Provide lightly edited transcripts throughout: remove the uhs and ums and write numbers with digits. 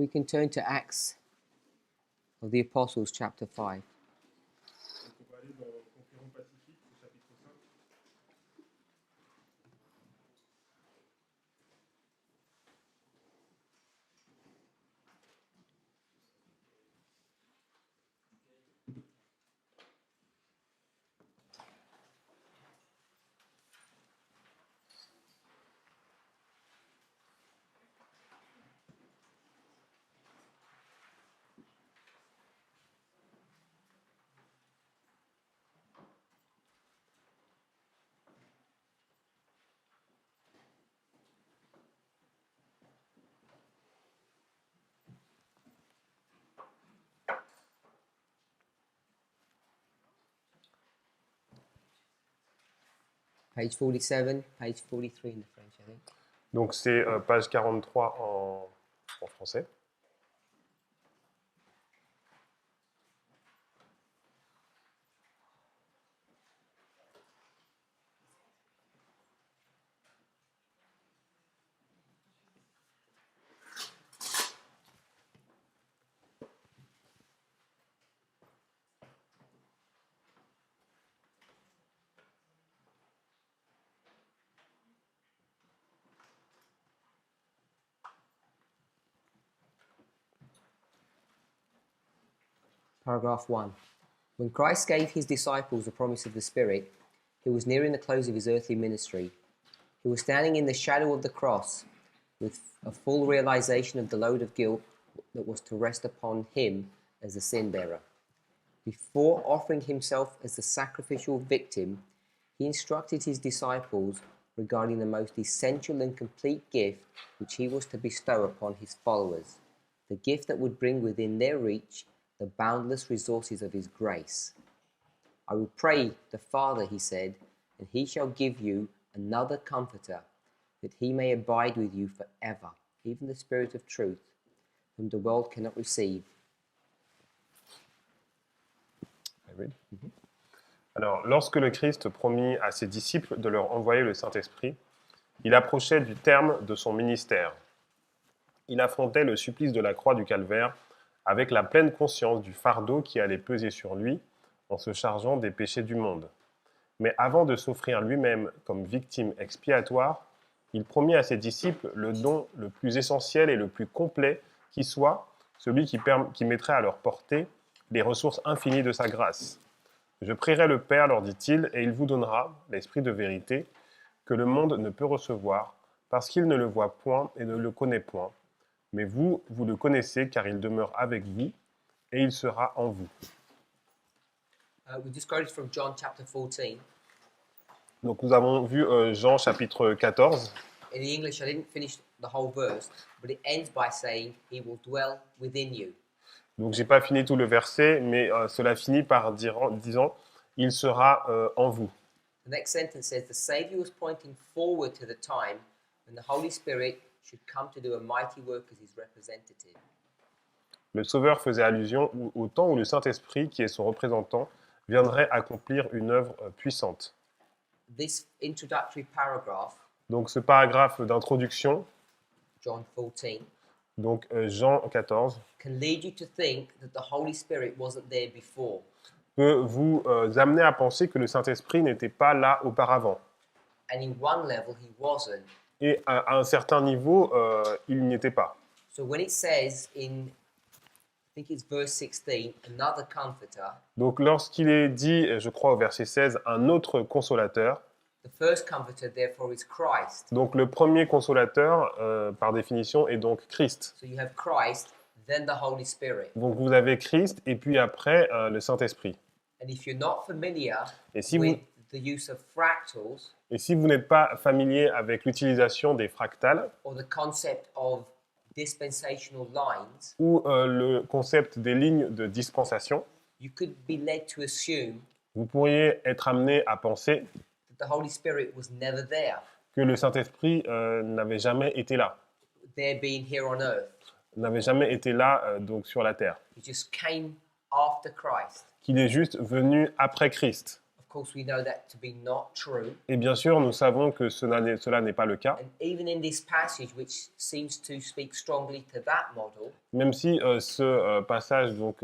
we can turn to Acts of the Apostles, chapter 5. Donc on va aller dans Conquérant Pacifique, au chapitre 5. Page 47, page 43 in the French, I think. Donc c'est page 43 en français. Paragraph 1. When Christ gave his disciples the promise of the Spirit, he was nearing the close of his earthly ministry. He was standing in the shadow of the cross with a full realization of the load of guilt that was to rest upon him as the sin bearer. Before offering himself as the sacrificial victim, he instructed his disciples regarding the most essential and complete gift which he was to bestow upon his followers, the gift that would bring within their reach the boundless resources of his grace. I will pray the Father, he said, and he shall give you another comforter, that he may abide with you forever, even the Spirit of truth, whom the world cannot receive. Alors, lorsque le Christ promit à ses disciples de leur envoyer le Saint-Esprit, il approchait du terme de son ministère. Il affrontait le supplice de la croix du calvaire avec la pleine conscience du fardeau qui allait peser sur lui en se chargeant des péchés du monde. Mais avant de s'offrir lui-même comme victime expiatoire, il promit à ses disciples le don le plus essentiel et le plus complet qui soit, celui qui mettrait à leur portée les ressources infinies de sa grâce. Je prierai le Père, leur dit-il, et il vous donnera l'Esprit de vérité que le monde ne peut recevoir, parce qu'il ne le voit point et ne le connaît point. Mais vous, vous le connaissez, car il demeure avec vous, et il sera en vous. We just quoted from John chapter 14. Donc nous avons vu Jean chapitre 14. In the English, I didn't finish the whole verse, but it ends by saying, he will dwell within you. Donc j'ai pas fini tout le verset, mais cela finit par disant « Il sera en vous ». The next sentence says, the Saviour was pointing forward to the time when the Holy Spirit should come to do a mighty work as his representative. Le Sauveur faisait allusion au temps où le Saint-Esprit, qui est son représentant, viendrait accomplir une œuvre puissante. This introductory paragraph, Donc ce paragraphe d'introduction, John 14, donc Jean 14, can lead you to think that the Holy Spirit wasn't there before. peut vous amener à penser que le Saint-Esprit n'était pas là auparavant. And in one level, he wasn't. Et à un certain niveau, il n'y était pas. So when it says in, I think it's verse 16, another comforter, Donc lorsqu'il est dit, je crois au verset 16, un autre consolateur, the first comforter therefore is Christ. donc le premier consolateur, par définition, est donc Christ. So you have Christ, then the Holy Spirit. Donc vous avez Christ et puis après le Saint-Esprit. And if you're not familiar Et si with the use of fractals Et si vous n'êtes pas familier avec l'utilisation des fractales or the concept of dispensational lines, ou le concept des lignes de dispensation, you could be led to assume vous pourriez être amené à penser that the Holy Spirit was never there, que le Saint-Esprit n'avait jamais été là, there being here on earth. n'avait jamais été là donc sur la terre, He just came after Christ. qu'il est juste venu après Christ. Of course, we know that to be not true. Et bien sûr, nous savons que cela n'est pas le cas, And even in this passage, which seems to speak strongly to that model, même si ce passage donc,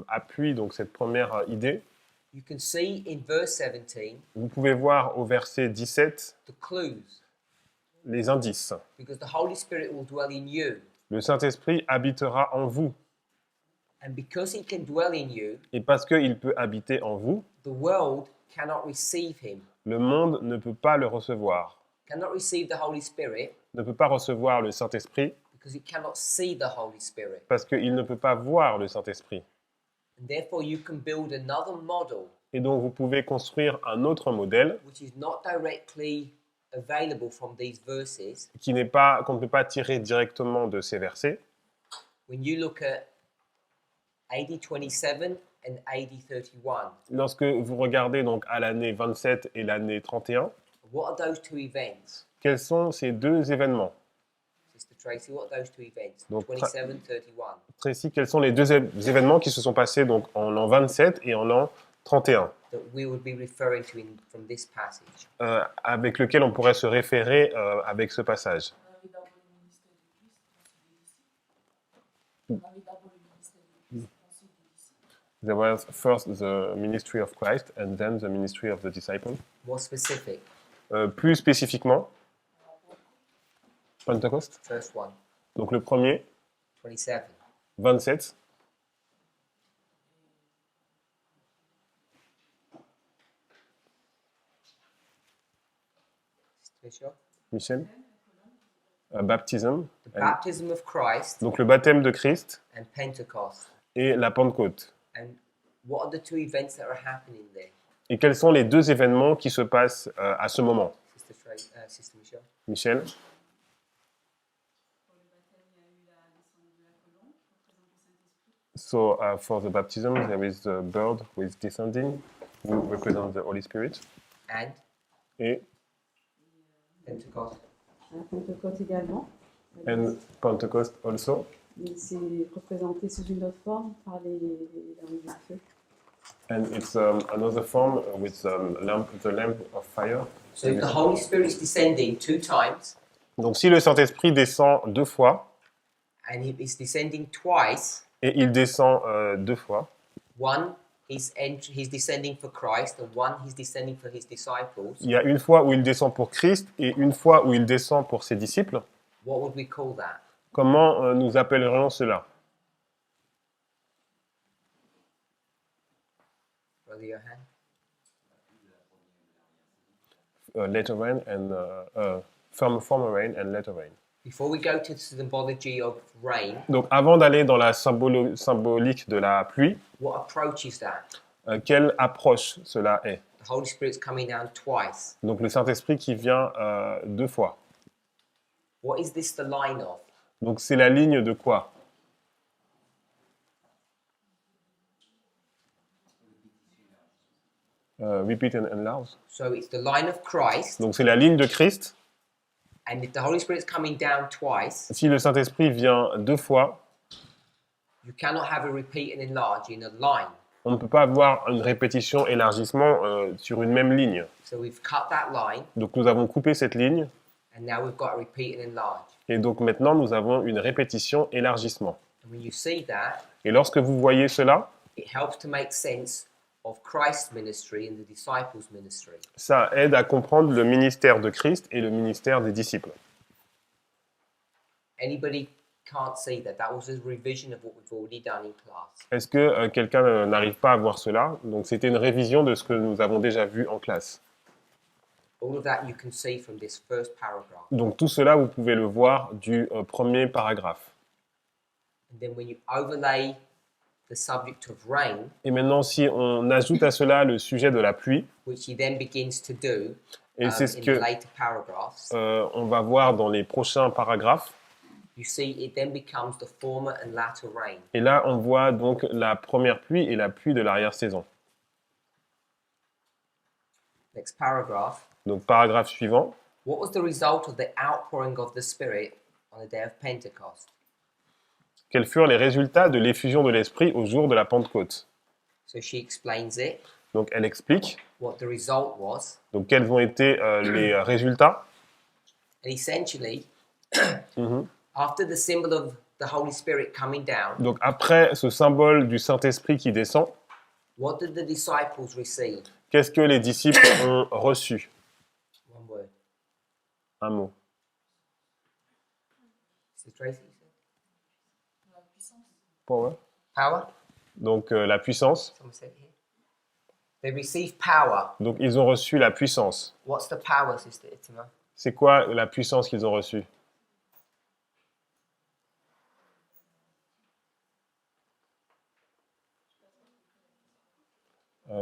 appuie donc, cette première idée. you can see in verse 17 Vous pouvez voir au verset 17 the clues, les indices. because the Holy Spirit will dwell in you. Le Saint-Esprit habitera en vous. And because he can dwell in you, Et parce qu'il peut habiter en vous, the world cannot receive him, le monde ne peut pas le recevoir, cannot receive the Holy Spirit, ne peut pas recevoir le Saint-Esprit, because it cannot see the Holy Spirit. parce qu'il ne peut pas voir le Saint-Esprit. And therefore, you can build another model Et donc vous pouvez construire un autre modèle which is not directly available from these verses. qu'on ne peut pas tirer directement de ces versets. When you look at AD 27 and AD 31, Lorsque vous regardez donc à l'année 27 et l'année 31, what are those two events? quels sont ces deux événements? Sister Tracy, what are those two events? Donc, 27, 31. Précis, quels sont les deux événements qui se sont passés donc en l'an 27 et en l'an 31, That we would be referring to from this passage. avec lequel on pourrait se référer avec ce passage. There was first the ministry of Christ and then the ministry of the disciples. More specific, Plus spécifiquement, Pentecost. first one, Donc le premier, 27. 27. Bishop? Michel. Baptism. The baptism of Christ Donc le baptême de Christ and Pentecost. et la Pentecôte. And what are the two events that are happening there? Et quels sont les deux événements qui se passent à ce moment? Sister Michelle? Michel. So for the baptism, there is the bird who is descending, who represents the Holy Spirit. And Et Pentecost. À Pentecôte également. and Pentecost also. Mais c'est représenté sous une autre forme par les langues du feu. And it's another form with the lamp of fire. So if the Holy Spirit is descending 2 times Donc si le Saint-Esprit descend 2 fois, and he is descending twice, et il descend 2 fois, one he's descending for Christ and one he's descending for his disciples, il y a une fois où il descend pour Christ et une fois où il descend pour ses disciples. what would we call that? Comment nous appellerions cela? Brother Johan? Later rain and former rain and later rain. Before we go to the symbology of rain, Donc avant d'aller dans la symbolique de la pluie, what approach is that? quelle approche cela est? The Holy Spirit's coming down twice. Donc le Saint-Esprit qui vient 2 fois. What is this the line of? Donc c'est la ligne de quoi? Repeat and enlarge. So it's the line of Christ, Donc c'est la ligne de Christ. and if the Holy Spirit's coming down twice, Si le Saint-Esprit vient 2 fois, you cannot have a repeat and enlarge in a line. on ne peut pas avoir une répétition, élargissement sur une même ligne. So we've cut that line, Donc nous avons coupé cette ligne and now we've got a repeat and enlarge. et donc maintenant nous avons une répétition, élargissement. And when you see that, Et lorsque vous voyez cela, it helps to make sense of Christ's ministry and the disciples' ministry. ça aide à comprendre le ministère de Christ et le ministère des disciples. Anybody can't see that? That was a revision of what we've already done in class. Est-ce que quelqu'un n'arrive pas à voir cela? Donc c'était une révision de ce que nous avons déjà vu en classe. All of that you can see from this first paragraph. Donc tout cela, vous pouvez le voir du premier paragraphe. And then when you overlay the subject of rain, Et maintenant, si on ajoute à cela le sujet de la pluie, which he then begins to do et c'est ce in the que later paragraphs, on va voir dans les prochains paragraphes, you see it then becomes the former and latter rain. et là on voit donc la première pluie et la pluie de l'arrière-saison. Next paragraph. Donc paragraphe suivant, What was the result of the outpouring of the Spirit on the day of Pentecost? quels furent les résultats de l'effusion de l'Esprit au jour de la Pentecôte? So she explains it. Donc elle explique what the result was. donc quels ont été les résultats. And essentially, Mhm. after the symbol of the Holy Spirit coming down, Donc après ce symbole du Saint-Esprit qui descend, what did the disciples receive? qu'est-ce que les disciples ont reçu? One word. Un mot. Is it Tracy? Power. Power? Donc la puissance. Someone said here. They received power. Donc ils ont reçu la puissance. What's the power, Sister Itima? C'est quoi la puissance qu'ils ont reçue?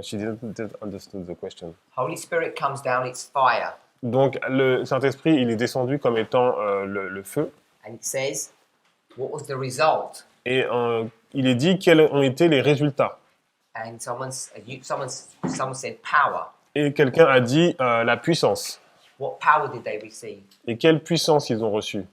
She didn't understand the question. Holy Spirit comes down, it's fire. Donc le Saint-Esprit, il est descendu comme étant le feu. And it says, what was the result? Et il est dit quels ont été les résultats. And someone said power. Et quelqu'un a dit la puissance. What power did they receive? Et quelle puissance ils ont reçue?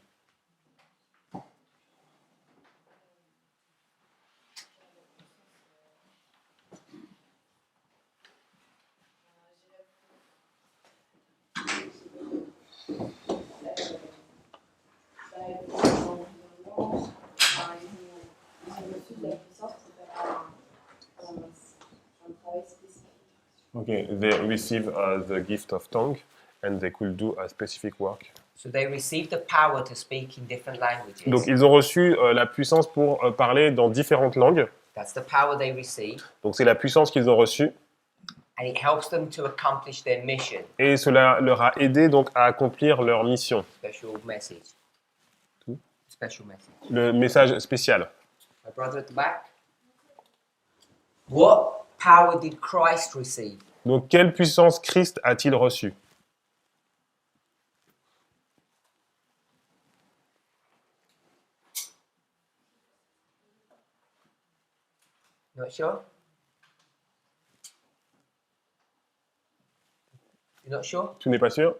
Okay, they receive the gift of tongue and they could do a specific work. So they received the power to speak in different languages. Donc ils ont reçu la puissance pour parler dans différentes langues. That's the power they received. Donc c'est la puissance qu'ils ont reçue. And it helps them to accomplish their mission. Et cela leur a aidé donc à accomplir leur mission. Special message. Special message. Le message spécial. My brother at the back. What power did Christ receive? Donc quelle puissance Christ a-t-il reçue? Not sure? You're not sure? Tu n'es pas sûr?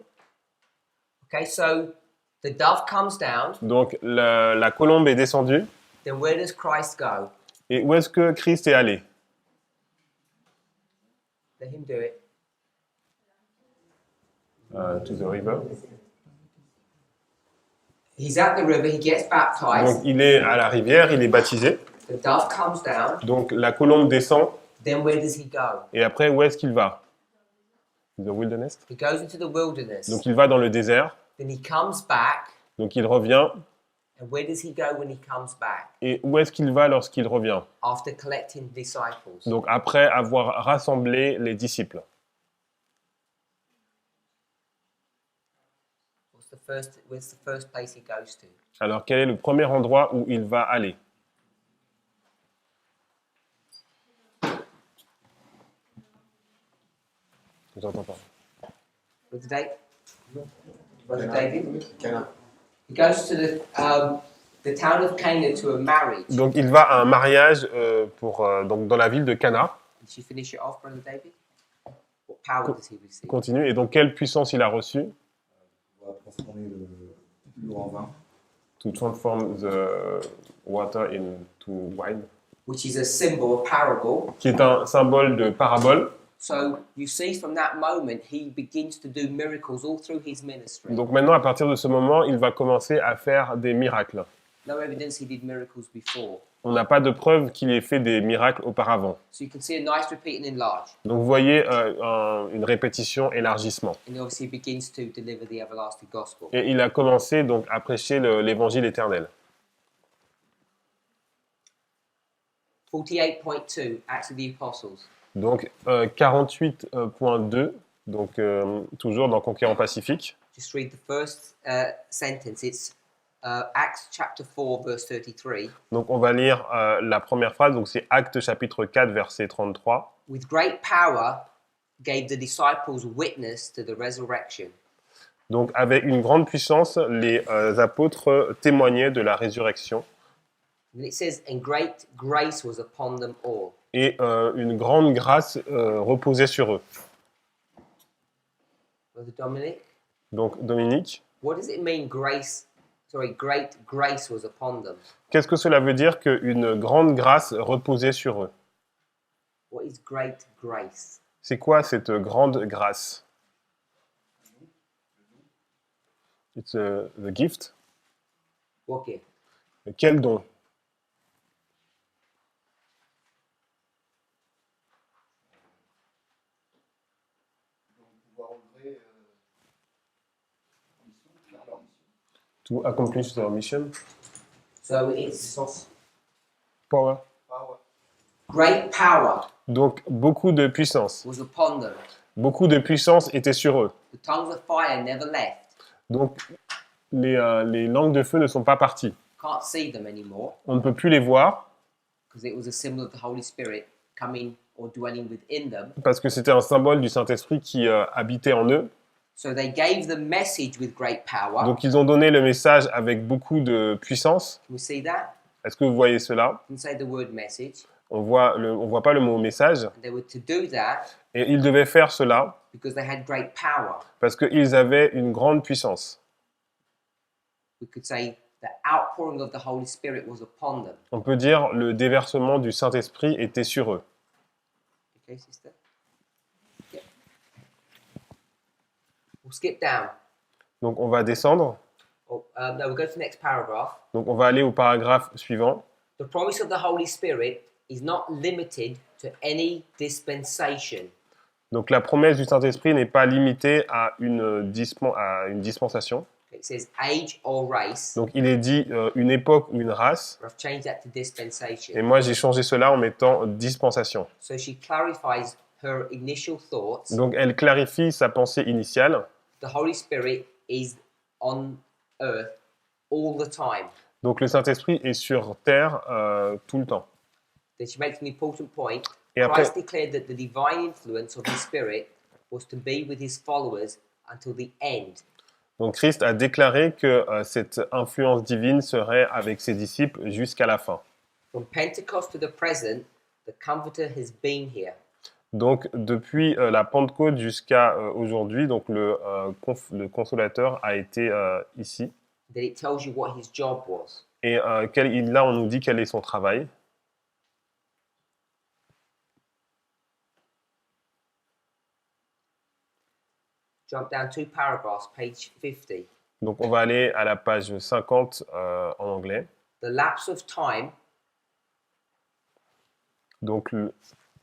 Okay, so the dove comes down. Donc la colombe est descendue. Then where does Christ go? Et où est-ce que Christ est allé? Let him do it. To the river. He's at the river, he gets baptized. Donc il est à la rivière, il est baptisé. The dove comes down. Donc la colombe descend. Then where does he go? Et après, où est-ce qu'il va? The wilderness. He goes into the wilderness. Donc il va dans le désert. Then he comes back. Donc il revient. And where does he go when he comes back? Et où est-ce qu'il va lorsqu'il revient? After collecting disciples. Donc après avoir rassemblé les disciples. Where's the first place he goes to? Alors quel est le premier endroit où il va aller? Je vous entends pas. Brother David? He goes to the town of Cana to a marriage. Donc il va à un mariage donc dans la ville de Cana. Did you finish it off, Brother David? What power does he receive? Continue. Et donc quelle puissance il a reçue? On va transformer l'eau en vin. To transform the water into wine. Which is a symbol, a parable. Qui est un symbole de parabole. So you see from that moment, he begins to do miracles all through his ministry. Donc maintenant, à partir de ce moment, il va commencer à faire des miracles. No evidence he did miracles before. On n'a pas de preuve qu'il ait fait des miracles auparavant. So you can see a nice repeat and enlarge. Donc vous voyez une répétition, élargissement. And obviously he begins to deliver the everlasting gospel. Et il a commencé donc à prêcher l'évangile éternel. 48.2, Acts of the Apostles. Donc 48.2, donc toujours dans Conquérant Pacifique. Just read the first sentence. It's Acts chapter 4, verse 33. Donc on va lire la première phrase, donc c'est Actes chapitre 4, verset 33. With great power gave the disciples witness to the resurrection. Donc avec une grande puissance, les apôtres témoignaient de la résurrection. And it says, and great grace was upon them all. Et une grande grâce reposait sur eux. Brother Dominic, Donc Dominique, what does it mean great grace was upon them? qu'est-ce que cela veut dire qu'une grande grâce reposait sur eux? What is great grace? C'est quoi cette grande grâce? It's the gift. What gift? Quel don? Donc, pouvoir œuvrer mission, faire leur mission. To accomplish their mission. So it's Power. Power. great power Donc, beaucoup de puissance. was upon them. Beaucoup de puissance était sur eux. The tongues of fire never left. Donc, les langues de feu ne sont pas parties. Can't see them anymore On ne peut plus les voir because it was a symbol of the Holy Spirit coming or dwelling within them. parce que c'était un symbole du Saint-Esprit qui habitait en eux. So they gave the message with great power. Donc, ils ont donné le message avec beaucoup de puissance. Can we see that? Est-ce que vous voyez cela? You can say the word message. On voit pas le mot message. And they were to do that Et ils devaient faire cela because they had great power. parce qu'ils avaient une grande puissance. We could say the outpouring of the Holy Spirit was upon them. On peut dire le déversement du Saint-Esprit était sur eux. Okay, sister? Yeah. We'll skip down. Donc, on va descendre. No, we'll go to the next paragraph. Donc, on va aller au paragraphe suivant. The promise of the Holy Spirit is not limited to any dispensation. Donc, la promesse du Saint-Esprit n'est pas limitée à une dispensation. It says age or race. Donc, il est dit une époque ou une race. I've changed that to dispensation. Et moi, j'ai changé cela en mettant dispensation. So she clarifies her initial thoughts. Donc, elle clarifie sa pensée initiale. The Holy Spirit is on earth all the time. Donc, le Saint-Esprit est sur terre tout le temps. Then she makes an important point. Et après, Christ declared that the divine influence of his Spirit was to be with his followers until the end. donc Christ a déclaré que cette influence divine serait avec ses disciples jusqu'à la fin. From Pentecost to the present, the Comforter has been here. Donc, depuis la Pentecôte jusqu'à aujourd'hui, donc le Consolateur a été ici. Then it tells you what his job was. Et là, on nous dit quel est son travail. Jump down 2 paragraphs, page 50. Donc, on va aller à la page 50 en anglais. The lapse of time, Donc,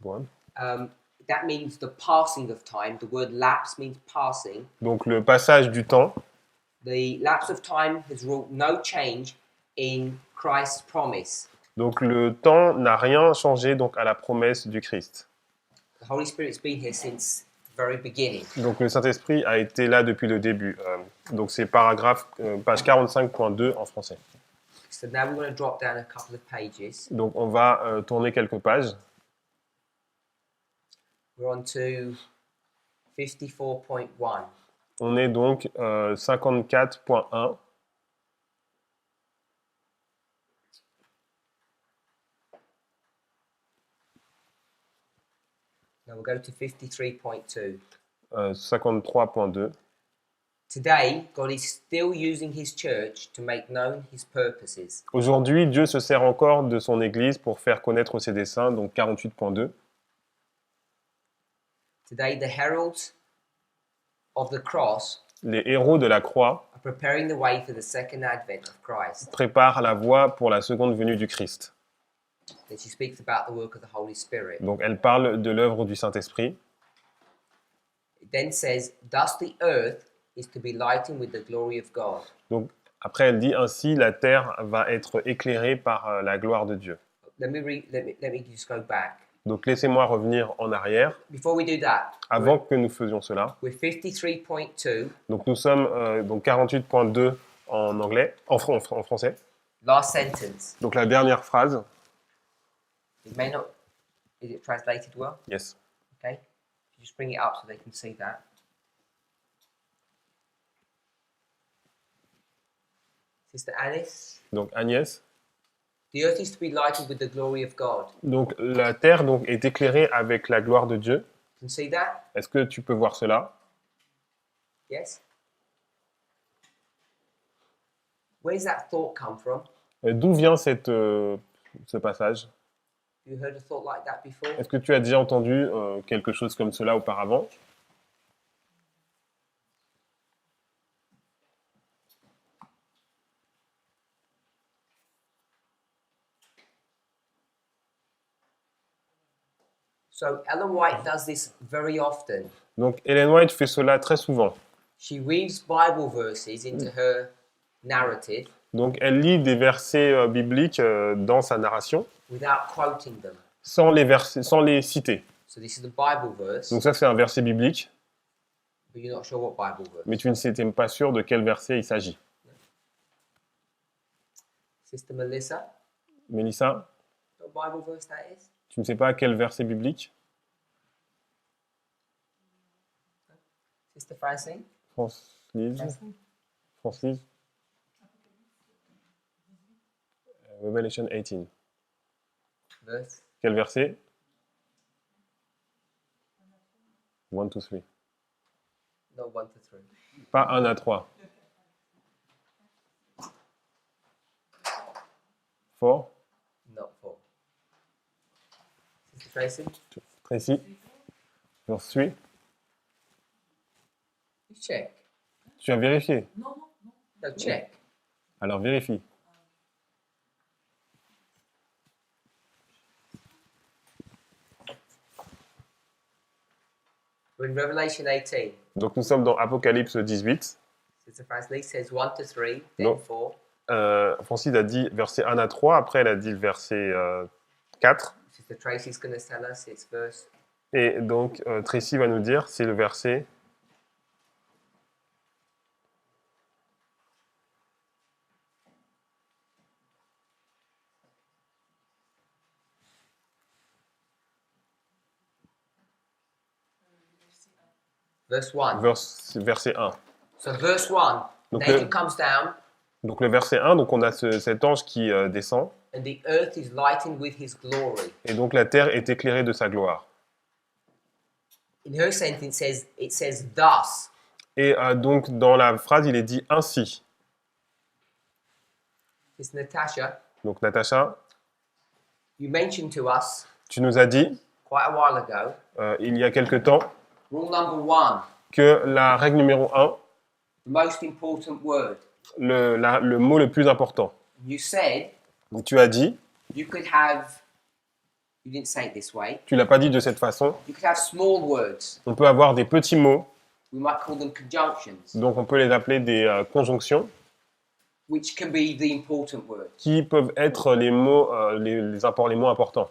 bon. that means the passing of time. The word lapse means passing. Donc, le passage du temps. The lapse of time has wrought no change in Christ's promise. Donc, le temps n'a rien changé donc, à la promesse du Christ. The Holy Spirit's been here since the very beginning. Donc, le Saint-Esprit a été là depuis le début. Donc, c'est paragraphe, page 45.2 en français. So now we want to drop down a couple of pages. Donc, on va tourner quelques pages. We're on to 54.1. On est donc 54.1. Now we'll go to 53.2. 53.2. Today, God is still using his church to make known his purposes. Aujourd'hui, Dieu se sert encore de son Église pour faire connaître ses desseins, donc 48.2. Today, the heralds of the cross Les héros de la croix are preparing the way for the second advent of Christ. préparent la voie pour la seconde venue du Christ. Then she speaks about the work of the Holy Spirit. Donc, elle parle de l'œuvre du Saint-Esprit. It then says, thus the earth is to be lightened with the glory of God. Donc, après, elle dit ainsi, la terre va être éclairée par la gloire de Dieu. Let me just go back. Donc, laissez-moi revenir en arrière. Before we do that, Avant que nous faisions cela, we're 53.2, donc nous sommes donc 48.2 en anglais, en français. last sentence. Donc la dernière phrase, It may not, is it translated well? yes. Okay. Just bring it up so they can see that. Sister Alice, Donc Agnès, the earth is to be lightened with the glory of God. donc la terre donc est éclairée avec la gloire de Dieu. You can see that? Est-ce que tu peux voir cela? Yes? Where does that thought come from? D'où vient ce passage? You heard a thought like that before? Est-ce que tu as déjà entendu quelque chose comme cela auparavant? So Ellen White does this very often. Donc Ellen White fait cela très souvent. She reads Bible verses into her narrative Donc elle lit des versets bibliques dans sa narration without quoting them. sans les citer. So this is the Bible verse, Donc ça c'est un verset biblique, but you're not sure what Bible verse. mais tu ne sais même pas sûr de quel verset il s'agit. Sister Melissa, Mélissa, what Bible verse that is? tu ne sais pas quel verset biblique? Sister Francine? Francis? Revelation 18. Verse? Quel verset? 1 to 3. Not 1 to 3. Pas 1 à 3. 4. Not 4. Sister Tracy? Tracy. Verse 3. You check. Tu as vérifié. No, check. Alors vérifie. We're in Revelation 18. Donc nous sommes dans Apocalypse 18. Sister Francine says 1 to 3, then No. 4. Francis a dit verset 1 à 3, après elle a dit le verset 4. Sister Tracy's going to tell us it's verse. Et donc Tracy va nous dire, c'est le verset... Verse 1. verset 1. So verse 1, Donc, Nathan le- comes down, Donc le verset 1, donc on a cet ange qui descend, and the earth is lightened with his glory. et donc la terre est éclairée de sa gloire. In her sentence, it says thus. Et donc dans la phrase, il est dit ainsi. Sister Natasha, Donc Natacha, you mentioned to us tu nous as dit, quite a while ago, il y a quelque temps, rule number 1, que la règle numéro 1, the most important word. le mot le plus important. You said Tu as dit, you could have, you didn't say it this way, tu l'as pas dit de cette façon, you could have small words. on peut avoir des petits mots, We might call them conjunctions, donc on peut les appeler des conjonctions, which can be the important words. qui peuvent être les mots, les mots importants.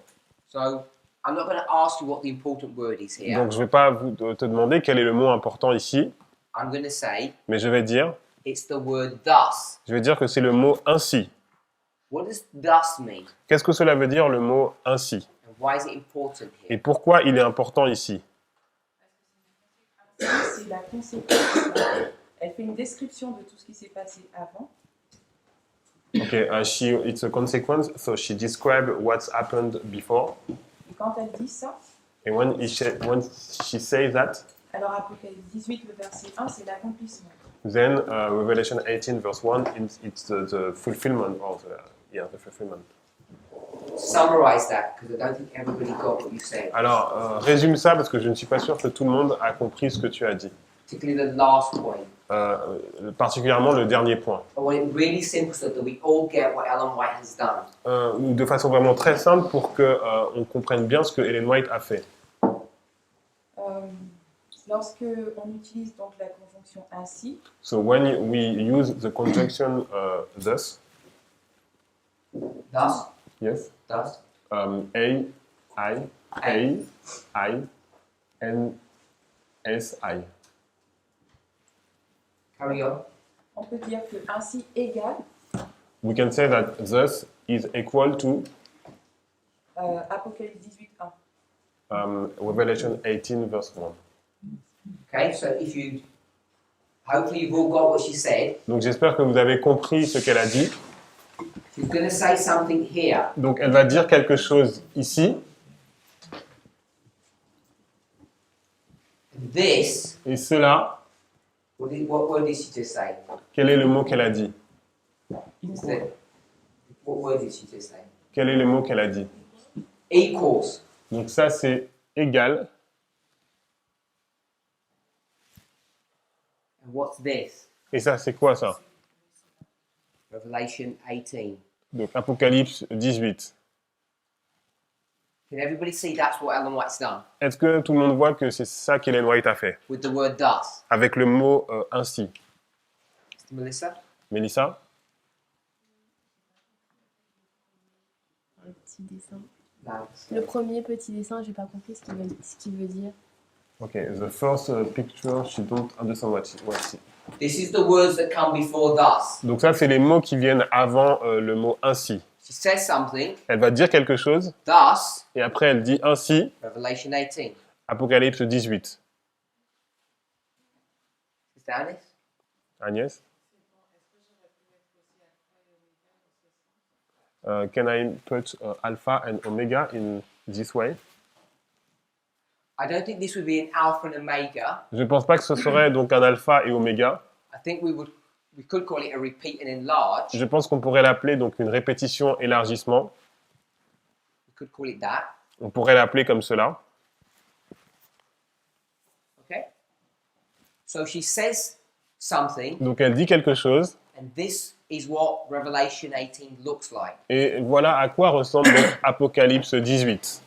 So I'm not going to ask you what the important word is here. Donc je ne vais pas te demander quel est le mot important ici, I'm going to say mais je vais dire, it's the word thus. je vais dire que c'est le mot ainsi. What does thus mean? Qu'est-ce que cela veut dire le mot ainsi? And why is it important Et here? pourquoi il est important ici? C'est la conséquence. Elle fait une description de tout ce qui s'est passé avant. Okay, it's a consequence, so she described what's happened before. Et quand elle dit ça, And when she says that, alors Apocalypse 18, le verset 1, c'est l'accomplissement. then Revelation 18 verse 1, it's the fulfillment of the fulfillment. Summarize that, because I don't think everybody got what you said. Alors, résume ça parce que je ne suis pas sûr que tout le monde a compris ce que tu as dit. Particularly the last point. Particulièrement le dernier point. I want it really simple so that we all get what Ellen White has done. De façon vraiment très simple pour que on comprenne bien ce que Ellen White a fait. Lorsque on utilise donc la conjonction ainsi, So when we use the conjunction thus, Thus, yes, thus, A, I, N, S, I. carry on. on peut dire que ainsi égale We can say that thus is equal to Apocalypse 18, 1. Revelation 18 verse 1. Okay, so if you, hopefully you've all got what she said. Donc j'espère que vous avez compris ce qu'elle a dit. She's going to say something here. Donc elle va dire quelque chose ici, This, et cela, what word did she just say? quel est le mot qu'elle a dit? What word did she just say? Quel est le mot qu'elle a dit? Equals. Donc ça, c'est égal. And what's this? Et ça, c'est quoi ça? Revelation 18. Donc Apocalypse 18. Can everybody see that's what Ellen White's done? Est-ce que tout le monde voit que c'est ça qu'Ellen White a fait? With the word thus. Avec le mot ainsi. Mr. Melissa? Mélissa? Un petit dessin. No. Le premier petit dessin, j'ai pas compris ce qu'il veut dire. Ok, the first picture, she don't understand what she. This is the words that come before thus. Donc ça, c'est les mots qui viennent avant le mot ainsi. She says something, Elle va dire quelque chose, thus, et après elle dit ainsi, Revelation 18. Apocalypse 18. Sister Anis? Agnès? Can I put alpha and omega in this way? I don't think this would be an alpha and omega. Je ne pense pas que ce serait donc un alpha et oméga. I think we could call it a repeat and enlarge. Je pense qu'on pourrait l'appeler donc une répétition élargissement. We could call it that. On pourrait l'appeler comme cela. Okay? So she says something, Donc elle dit quelque chose, and this is what Revelation 18 looks like. et voilà à quoi ressemble donc Apocalypse 18.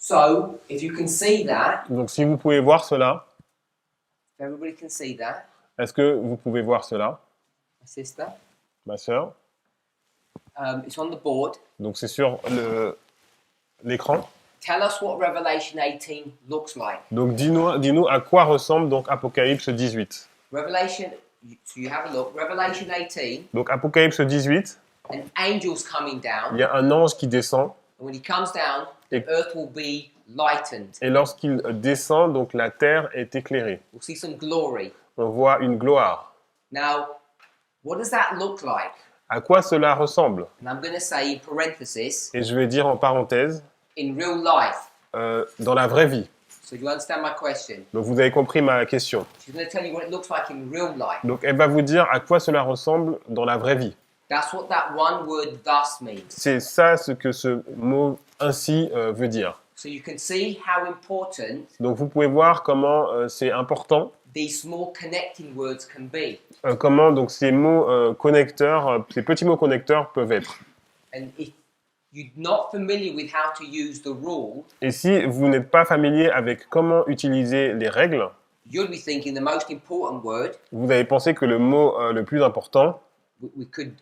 So, if you can see that, Donc si vous pouvez voir cela, if everybody can see that, est-ce que vous pouvez voir cela, my sister, ma sœur? it's on the board. Donc c'est sur l'écran. Tell us what Revelation 18 looks like. Donc dis-nous à quoi ressemble donc Apocalypse 18. Revelation, so you have a look. Revelation 18, Donc Apocalypse 18, an angel's coming il down, y a un ange qui descend, and when he comes down, the Et- earth will be lightened. et lorsqu'il descend, donc la terre est éclairée. We'll see some glory. On voit une gloire. Now, what does that look like? À quoi cela ressemble? And I'm going to say in parenthesis, Et je vais dire en parenthèse, in real life. dans la vraie vie. So do you understand my question? Donc vous avez compris ma question. She's going to tell you what it looks like in real life. Donc elle va vous dire à quoi cela ressemble dans la vraie vie. That's what that one word thus means. C'est ça ce que ce mot ainsi veut dire. So you can see how important Donc vous pouvez voir comment c'est important, these small connecting words can be. comment donc ces mots connecteurs, ces petits mots connecteurs peuvent être. And if you're not familiar with how to use the rule, Et si vous n'êtes pas familier avec comment utiliser les règles, you'll be thinking the most important word, vous allez penser que le mot le plus important, we could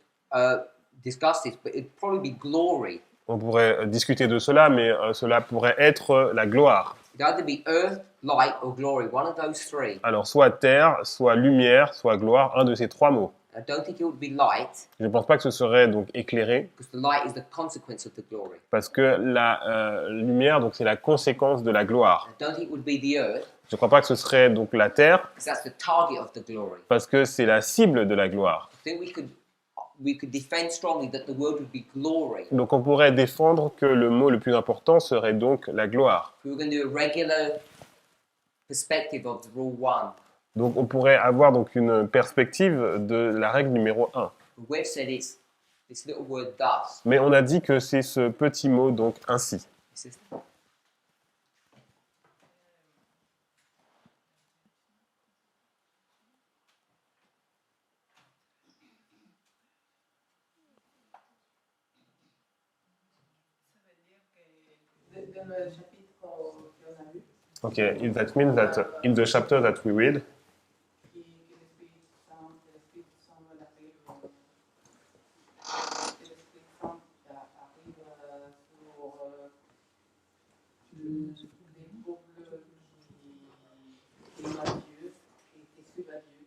discuss this, but it'd probably be glory. on pourrait discuter de cela, mais cela pourrait être la gloire. It'd either be earth, light, or glory, one of those three. Alors soit terre, soit lumière, soit gloire, un de ces trois mots. I don't think it would be light, Je ne pense pas que ce serait donc éclairé, because the light is the consequence of the glory. parce que la lumière, donc c'est la conséquence de la gloire. I don't think it would be the earth, Je ne crois pas que ce serait donc la terre, because that's the target of the glory. parce que c'est la cible de la gloire. I think we could defend strongly that the word would be glory. Donc on pourrait défendre que le mot le plus important serait donc la gloire. If we were going to do a regular perspective of the rule 1, Donc on pourrait avoir donc une perspective de la règle numéro 1. but we've said it's this little word thus. Mais on a dit que c'est ce petit mot donc ainsi. Sister? Dans le chapitre qu'on a lu, Okay, that means that in the chapter that we read, que l'Esprit Saint arrive sur les peuples qui aiment à Dieu et qui suivent à Dieu.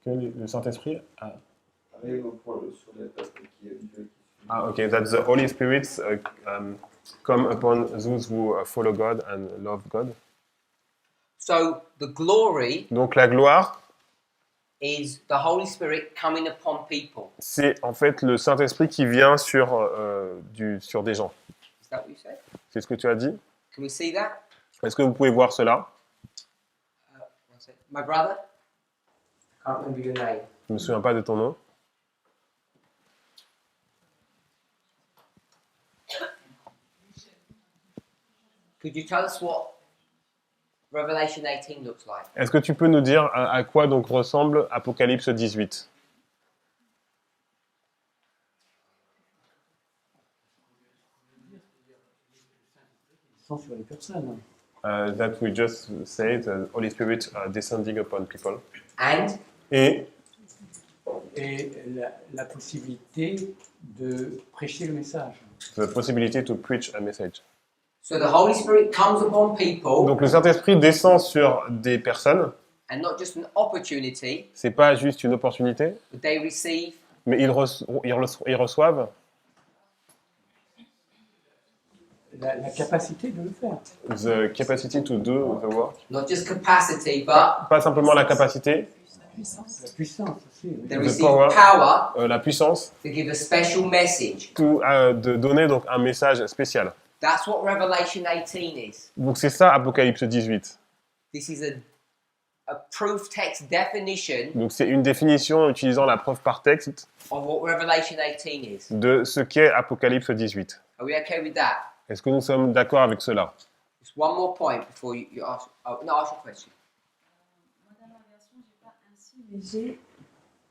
que le Saint-Esprit a... Arrive sur les peuples qui aiment Dieu et qui suivent. Ah, okay, that the Holy Spirit come upon those who follow God and love God. So the glory Donc la gloire, is the Holy Spirit coming upon people. c'est en fait le Saint-Esprit qui vient sur des gens. Is that what you said? C'est ce que tu as dit? Can we see that? Est-ce que vous pouvez voir cela? One sec. My brother? I can't remember your name. Je ne me souviens pas de ton nom. Could you tell us what Revelation 18 looks like? Est-ce que tu peux nous dire à quoi donc ressemble Apocalypse 18? Sans sur les personnes. That we just said, the Holy Spirit descending upon people. And Et Et la possibilité de prêcher le message. the possibility to preach a message. so the Holy Spirit comes upon people, Donc le Saint-Esprit descend sur des personnes. and not just an opportunity, C'est pas juste une opportunité, but they receive mais ils reçoivent La capacité de le faire. the capacity to do the work. not just capacity, but Pas simplement la capacité, La puissance aussi. Oui. they The receive power. power la puissance, to give a special message. de donner donc un message spécial. That's what Revelation 18 is. Donc c'est ça Apocalypse 18. This is a proof text definition Donc c'est une définition utilisant la preuve par texte of what Revelation 18 is. de ce qu'est Apocalypse 18. Are we okay with that? Est-ce que nous sommes d'accord avec cela? Just one more point before you ask. Oh, no, ask your question. Moi, dans ma version, j'ai pas ainsi, mais j'ai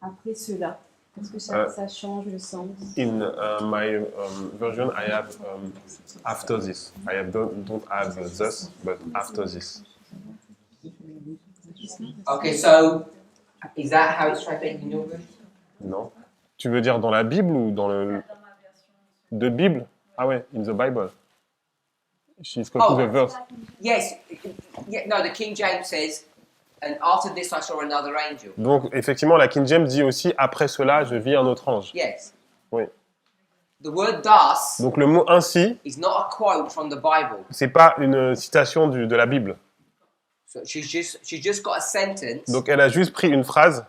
après cela. Parce que ça change le sens. In my version, I have after this. Don't have thus, but after this. Okay, so is that how it's translated in your version? Non. Tu veux dire dans la Bible ou dans le... De Bible? Ah ouais, in the Bible. She's quoting the verse. Yes. Yeah, no, the King James says, and after this I saw another angel. Donc effectivement, la King James dit aussi, après cela, je vis un autre ange. Yes. Oui. The word thus Donc le mot ainsi, is not a quote from the Bible. c'est pas une citation de la Bible. So she's just got a sentence Donc elle a juste pris une phrase,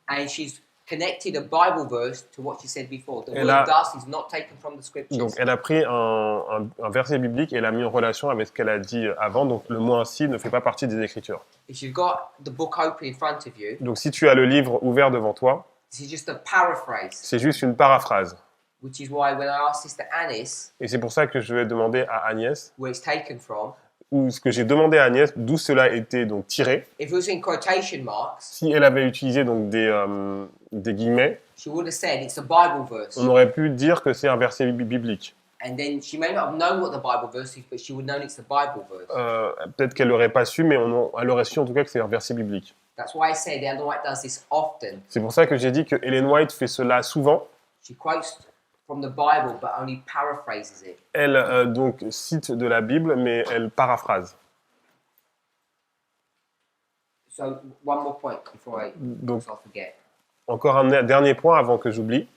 and she's connected a Bible verse to what she said before. The Elle word a- thus is not taken from the scriptures. donc elle a pris un verset biblique et l'a mis en relation avec ce qu'elle a dit avant. Donc le mot ainsi ne fait pas partie des Écritures. If you've got the book open in front of you, Donc si tu as le livre ouvert devant toi, this is just a paraphrase, c'est juste une paraphrase. which is why when I asked Sister Anis Et c'est pour ça que je vais demander à Agnès, where it's taken from, ou ce que j'ai demandé à Agnès, d'où cela était donc tiré. if it was in quotation marks, Si elle avait utilisé donc des guillemets, she would have said it's a Bible verse. on aurait pu dire que c'est un verset biblique. And then she may not have known what the Bible verse is, but she would have known it's the Bible verse. Peut-être qu'elle l'aurait pas su, mais elle aurait su en tout cas que c'est un verset biblique. That's why I say Ellen White does this often. C'est pour ça que j'ai dit que Ellen White fait cela souvent. She quotes from the Bible, but only paraphrases it. Elle donc cite de la Bible, mais elle paraphrase. So one more point before I Donc forget. encore un dernier point avant que j'oublie.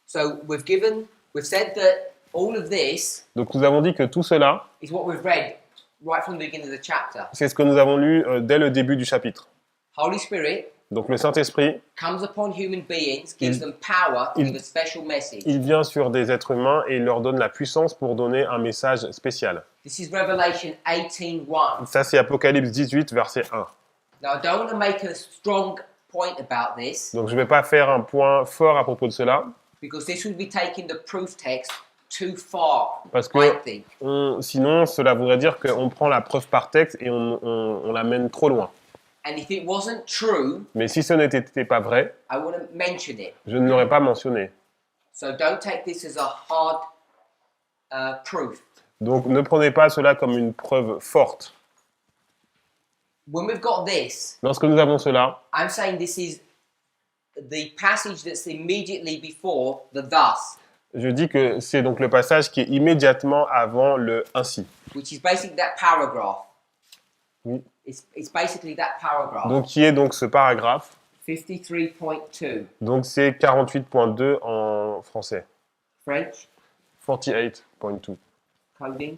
So we've said that all of this Donc nous avons dit que tout cela, is what we've read right from the beginning of the chapter. c'est ce que nous avons lu dès le début du chapitre. Holy Spirit Donc le Saint-Esprit, comes upon human beings, gives them power to give a special message. il vient sur des êtres humains et il leur donne la puissance pour donner un message spécial. This is Revelation 18:1. Ça c'est Apocalypse 18, verset 1. Now I don't want to make a strong point about this Donc je ne vais pas faire un point fort à propos de cela, because this would be taking the proof text too far, parce I que think. sinon cela voudrait dire qu'on prend la preuve par texte et on l'amène trop loin. And if it wasn't true, Mais si ce n'était pas vrai, I wouldn't mention it. je ne l'aurais pas mentionné. So don't take this as a hard proof. Donc ne prenez pas cela comme une preuve forte. When we've got this, Lorsque nous avons cela, I'm saying this is the passage that's immediately before the thus, je dis que c'est donc le passage qui est immédiatement avant le ainsi. which is basically that paragraph. Oui. It's basically that paragraph. Donc qui est donc ce paragraphe. 53.2. Donc c'est 48.2 en français. French, 48.2. coding,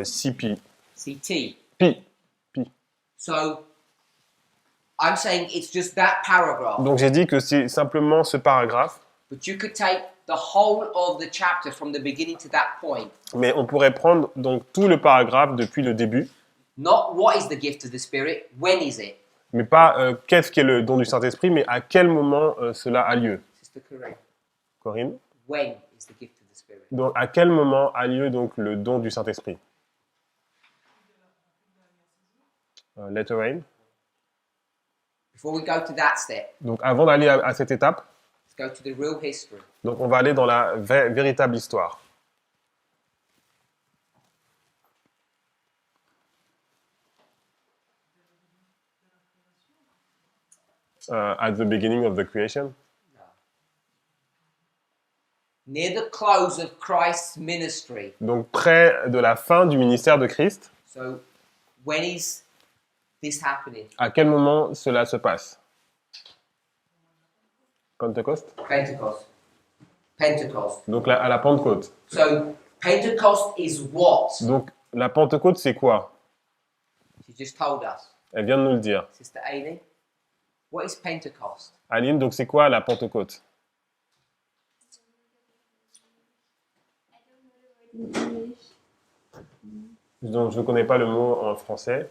CP. CT. Pi. So I'm saying it's just that paragraph. Donc j'ai dit que c'est simplement ce paragraphe, But you could take the whole of the chapter from the beginning to that point. mais on pourrait prendre donc tout le paragraphe depuis le début, Not what is the gift of the Spirit, when is it? mais pas qu'est-ce qu'est le don du Saint-Esprit, mais à quel moment cela a lieu. Sister Corinne, Corinne? when is the gift of the Spirit? Donc à quel moment a lieu donc le don du Saint-Esprit? let it rain. Before we go to that step, Donc avant d'aller à cette étape, let's go to the real history. donc on va aller dans la véritable histoire. At the beginning of the creation. Near the close of Christ's ministry. Donc près de la fin du ministère de Christ. So, when is this happening? À quel moment cela se passe? Pentecost. Pentecost. Pentecost. Donc à la Pentecôte. So, Pentecost is what? Donc la Pentecôte, c'est quoi? She just told us. Elle vient de nous le dire. Sister Aileen, what is Pentecost? Aline, donc c'est quoi la Pentecôte? Donc je ne connais pas le mot en français,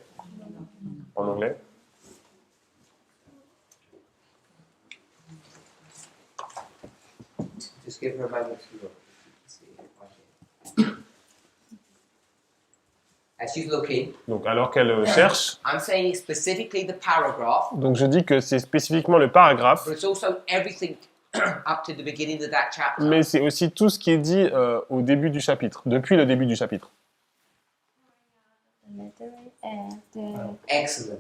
en anglais. Just give her a moment to look. See if I can. As she's looking, Donc alors qu'elle cherche, I'm saying specifically the paragraph, donc je dis que c'est spécifiquement le paragraphe, but it's also everything up to the beginning of that chapter. mais c'est aussi tout ce qui est dit au début du chapitre, depuis le début du chapitre. Excellent.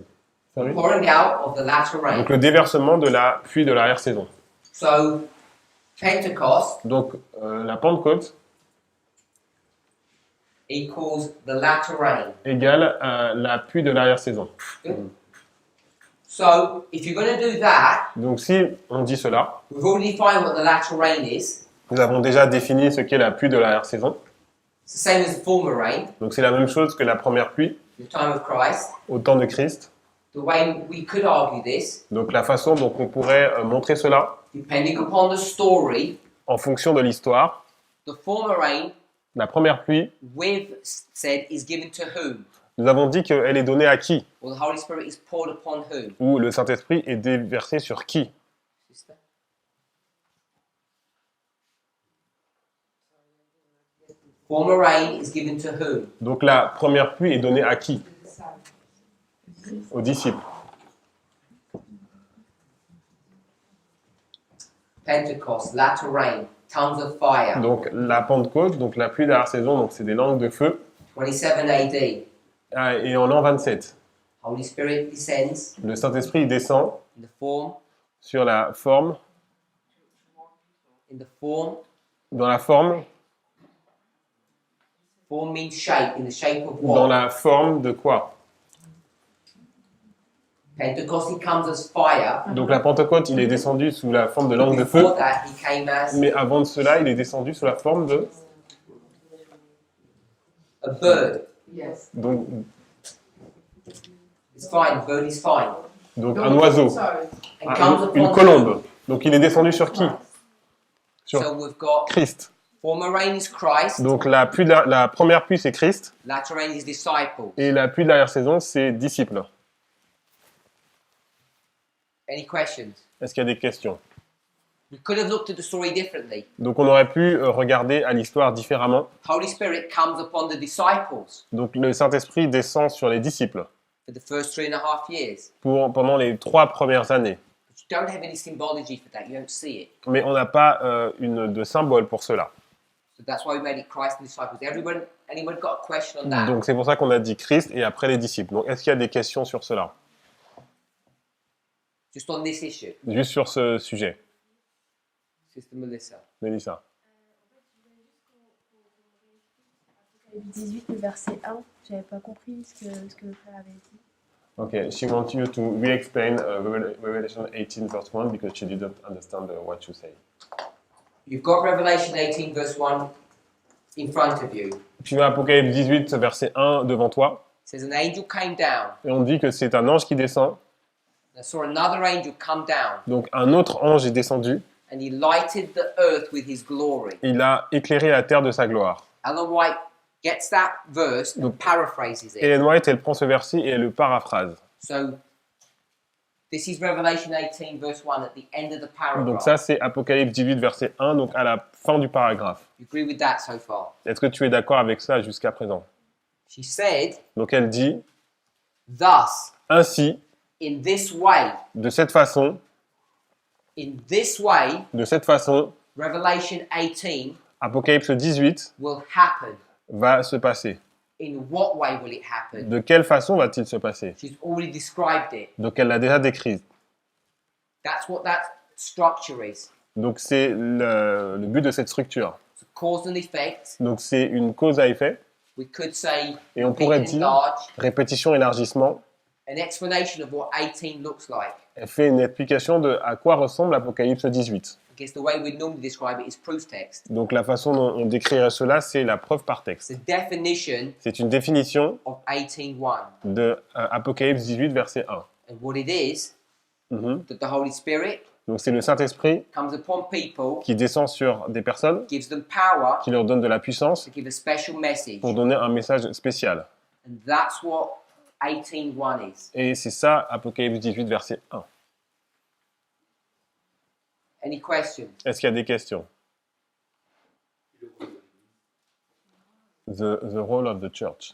Sorry. Pouring out of the latter rain. Donc le déversement de la pluie de l'arrière-saison. So, Pentecost Donc la Pentecôte equals the latter rain. égale la pluie de l'arrière-saison. Good. So, if you're going to do that, Donc si on dit cela, we've already defined what the latter rain is. nous avons déjà défini ce qu'est la pluie de l'arrière-saison. It's the same as the former rain, Donc c'est la même chose que la première pluie the time of Christ. au temps de Christ. The way we could argue this, Donc la façon dont on pourrait montrer cela, depending upon the story, en fonction de l'histoire, the former rain, la première pluie, we've said, is given to whom? nous avons dit qu'elle est donnée à qui? Or the Holy Spirit is poured upon whom? Ou le Saint-Esprit est déversé sur qui? Sister? Former rain is given to whom? Donc la première pluie est donnée à qui? Aux disciples. Pentecost, latter rain, tongues of fire, Donc la Pentecôte, donc la pluie de la saison, donc c'est des langues de feu. 27 AD. Et en l'an 27, Holy Spirit descends le Saint-Esprit il descend in the form, sur la forme, in the form. dans la forme, Form means shape, in the shape of dans what? la forme de quoi? Pentecost, he comes as fire. Donc la Pentecôte, il est descendu sous la forme de langue de feu, Before that, he came as mais avant de cela, il est descendu sous la forme de... a bird. Yes. Donc It's fine, bird is fine. un oiseau, Sorry. And comes upon une colombe. Donc il est descendu sur qui? Sur So we've got Christ. former rain is Christ, Donc la première pluie, c'est Christ, latter rain is disciples. et la pluie de l'arrière-saison, c'est disciples. Any questions? Est-ce qu'il y a des questions? We could have looked at the story differently. Donc on aurait pu regarder à l'histoire différemment. Holy Spirit comes upon the disciples Donc le Saint-Esprit descend sur les disciples for the first 3.5 years. pendant les 3 premières années. But you don't have any symbology for that. You don't see it. Mais on n'a pas de symbole pour cela. So that's why we made it Christ and disciples. Anyone got a question on that? Donc c'est pour ça qu'on a dit Christ et après les disciples. Donc est-ce qu'il y a des questions sur cela? Just on this issue. Juste sur ce sujet, Sister Melissa. Mélissa. 18, le verset 1, j'avais pas compris ce que le frère avait dit. Okay, she wants you to re-explain Revelation 18 verse 1 because she didn't understand what you say. You've got Revelation 18 verse 1 in front of you. Tu as Apocalypse 18 verset 1 devant toi It says an angel came down. et on dit que c'est un ange qui descend. And I saw another angel come down, Donc un autre ange est descendu. and he lighted the earth with his glory. Il a éclairé la terre de sa gloire. Ellen White gets that verse and paraphrases it. Ellen White, elle prend ce verset et elle le paraphrase. So, this is Revelation 18 verse 1 at the end of the paragraph. Donc ça, c'est Apocalypse 18 verset 1, donc à la fin du paragraphe. You agree with that so far? Est-ce que tu es d'accord avec ça jusqu'à présent? She said, Donc elle dit, thus Ainsi, in this way, de cette façon, Revelation 18 Apocalypse 18 will happen. va se passer. In what way will it happen? De quelle façon va-t-il se passer? She's already described it. Donc elle l'a déjà décrit. That's what that structure is. Donc c'est le but de cette structure. It's a cause and effect. Donc c'est une cause à effet. We could say Et on repeat pourrait and dire enlarge, répétition, élargissement. an explanation of what 18 looks like. Elle fait une explication de à quoi ressemble Apocalypse 18. Because the way we normally describe it is proof text. Donc la façon dont on décrirait cela, c'est la preuve par texte. It's a definition C'est une définition of 18:1. de Apocalypse 18, verset 1. And what it is, Mhm. that the Holy Spirit Donc c'est le Saint-Esprit comes upon people, qui descend sur des personnes, gives them power qui leur donne de la puissance to give a special message. pour donner un message spécial. And that's what 18:1 is. Et c'est ça, Apocalypse 18, verset 1. Any questions? Est-ce qu'il y a des questions? The role of the church.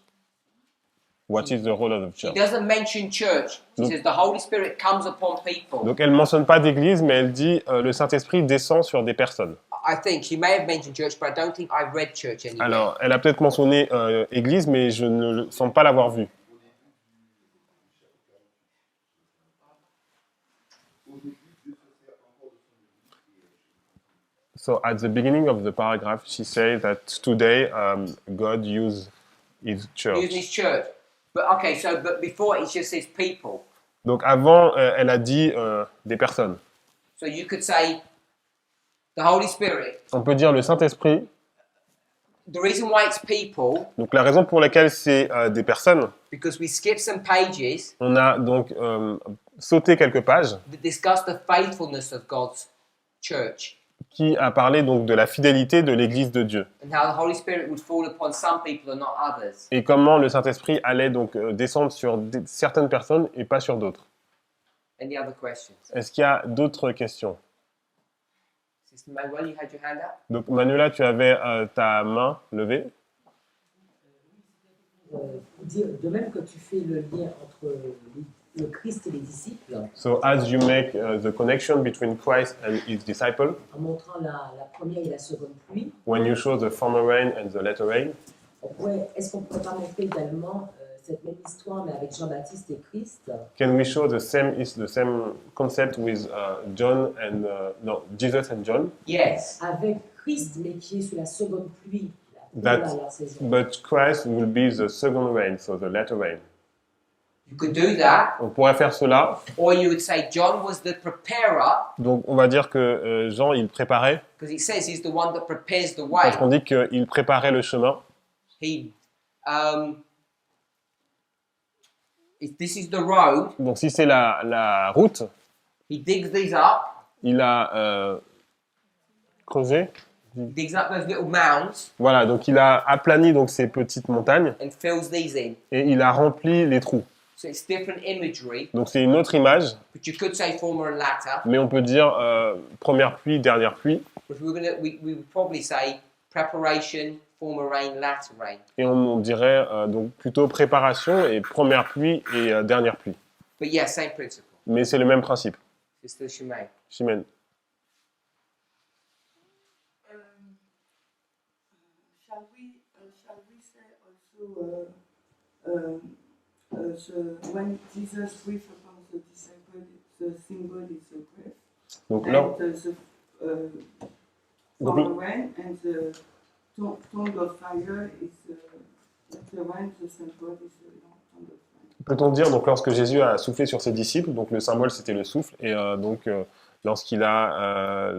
What is the role of the She church? doesn't mention church. She Nope. says the Holy Spirit comes upon people. Donc elle ne mentionne pas d'église, mais elle dit le Saint-Esprit descend sur des personnes. I think she may have mentioned church, but I don't think I've read church anywhere. Alors, elle a peut-être mentionné église, mais je ne sens pas l'avoir vue. So at the beginning of the paragraph, she said that today God used His church. Using his church. But okay, so but before it just says people. Donc avant, elle a dit des personnes. So you could say the Holy Spirit. On peut dire le Saint-Esprit. The reason why it's people, Donc la raison pour laquelle c'est des personnes, because we skipped some pages on a donc sauté quelques pages that discuss the faithfulness of God's church qui a parlé donc de la fidélité de l'Église de Dieu and how the Holy Spirit would fall upon some people and not others. et comment le Saint-Esprit allait donc descendre sur certaines personnes et pas sur d'autres. Any other questions? Est-ce qu'il y a d'autres questions? Sister Manuel, you had your hand up? Donc Manuela, tu avais ta main levée. De même que tu fais le lien entre le Christ et les disciples, So as you make the connection between Christ and his disciple, en montrant la première et la seconde pluie, when you show the former rain and the latter rain, est-ce qu'on ne pourrait pas montrer également cette même histoire, mais avec Jean-Baptiste et Christ, can we show the same concept with John and no, Jesus and John? Yes. avec Christ, mais qui est sous la seconde pluie, That- la saison. But Christ will be the second rain, so the latter rain. You could do that, On pourrait faire cela. or you would say John was the preparer, Donc on va dire que Jean, il préparait, because it says he's the one that prepares the way. parce qu'on dit qu'il préparait le chemin. He, if this is the road, Donc si c'est la route, he digs these up, il a creusé. he digs up those little mounds Voilà, donc il a aplani donc ces petites montagnes and fills these in. et il a rempli les trous. So it's different imagery, Donc c'est une autre image, but you could say former and latter. mais on peut dire première pluie, dernière pluie. But we would probably say preparation, former rain, latter rain. Et on dirait donc plutôt préparation et première pluie et dernière pluie. But yeah, same principle. Mais c'est le même principe. Sister Shimei. Chimène. Shall we say also when Jesus breathed upon the disciple, the symbol is the breath, Donc and là, the donc, former rain and the tongue of fire is the rain, the symbol is the tongue of fire. peut-on dire donc lorsque Jésus a soufflé sur ses disciples, donc le symbole c'était le souffle et donc lorsqu'il y a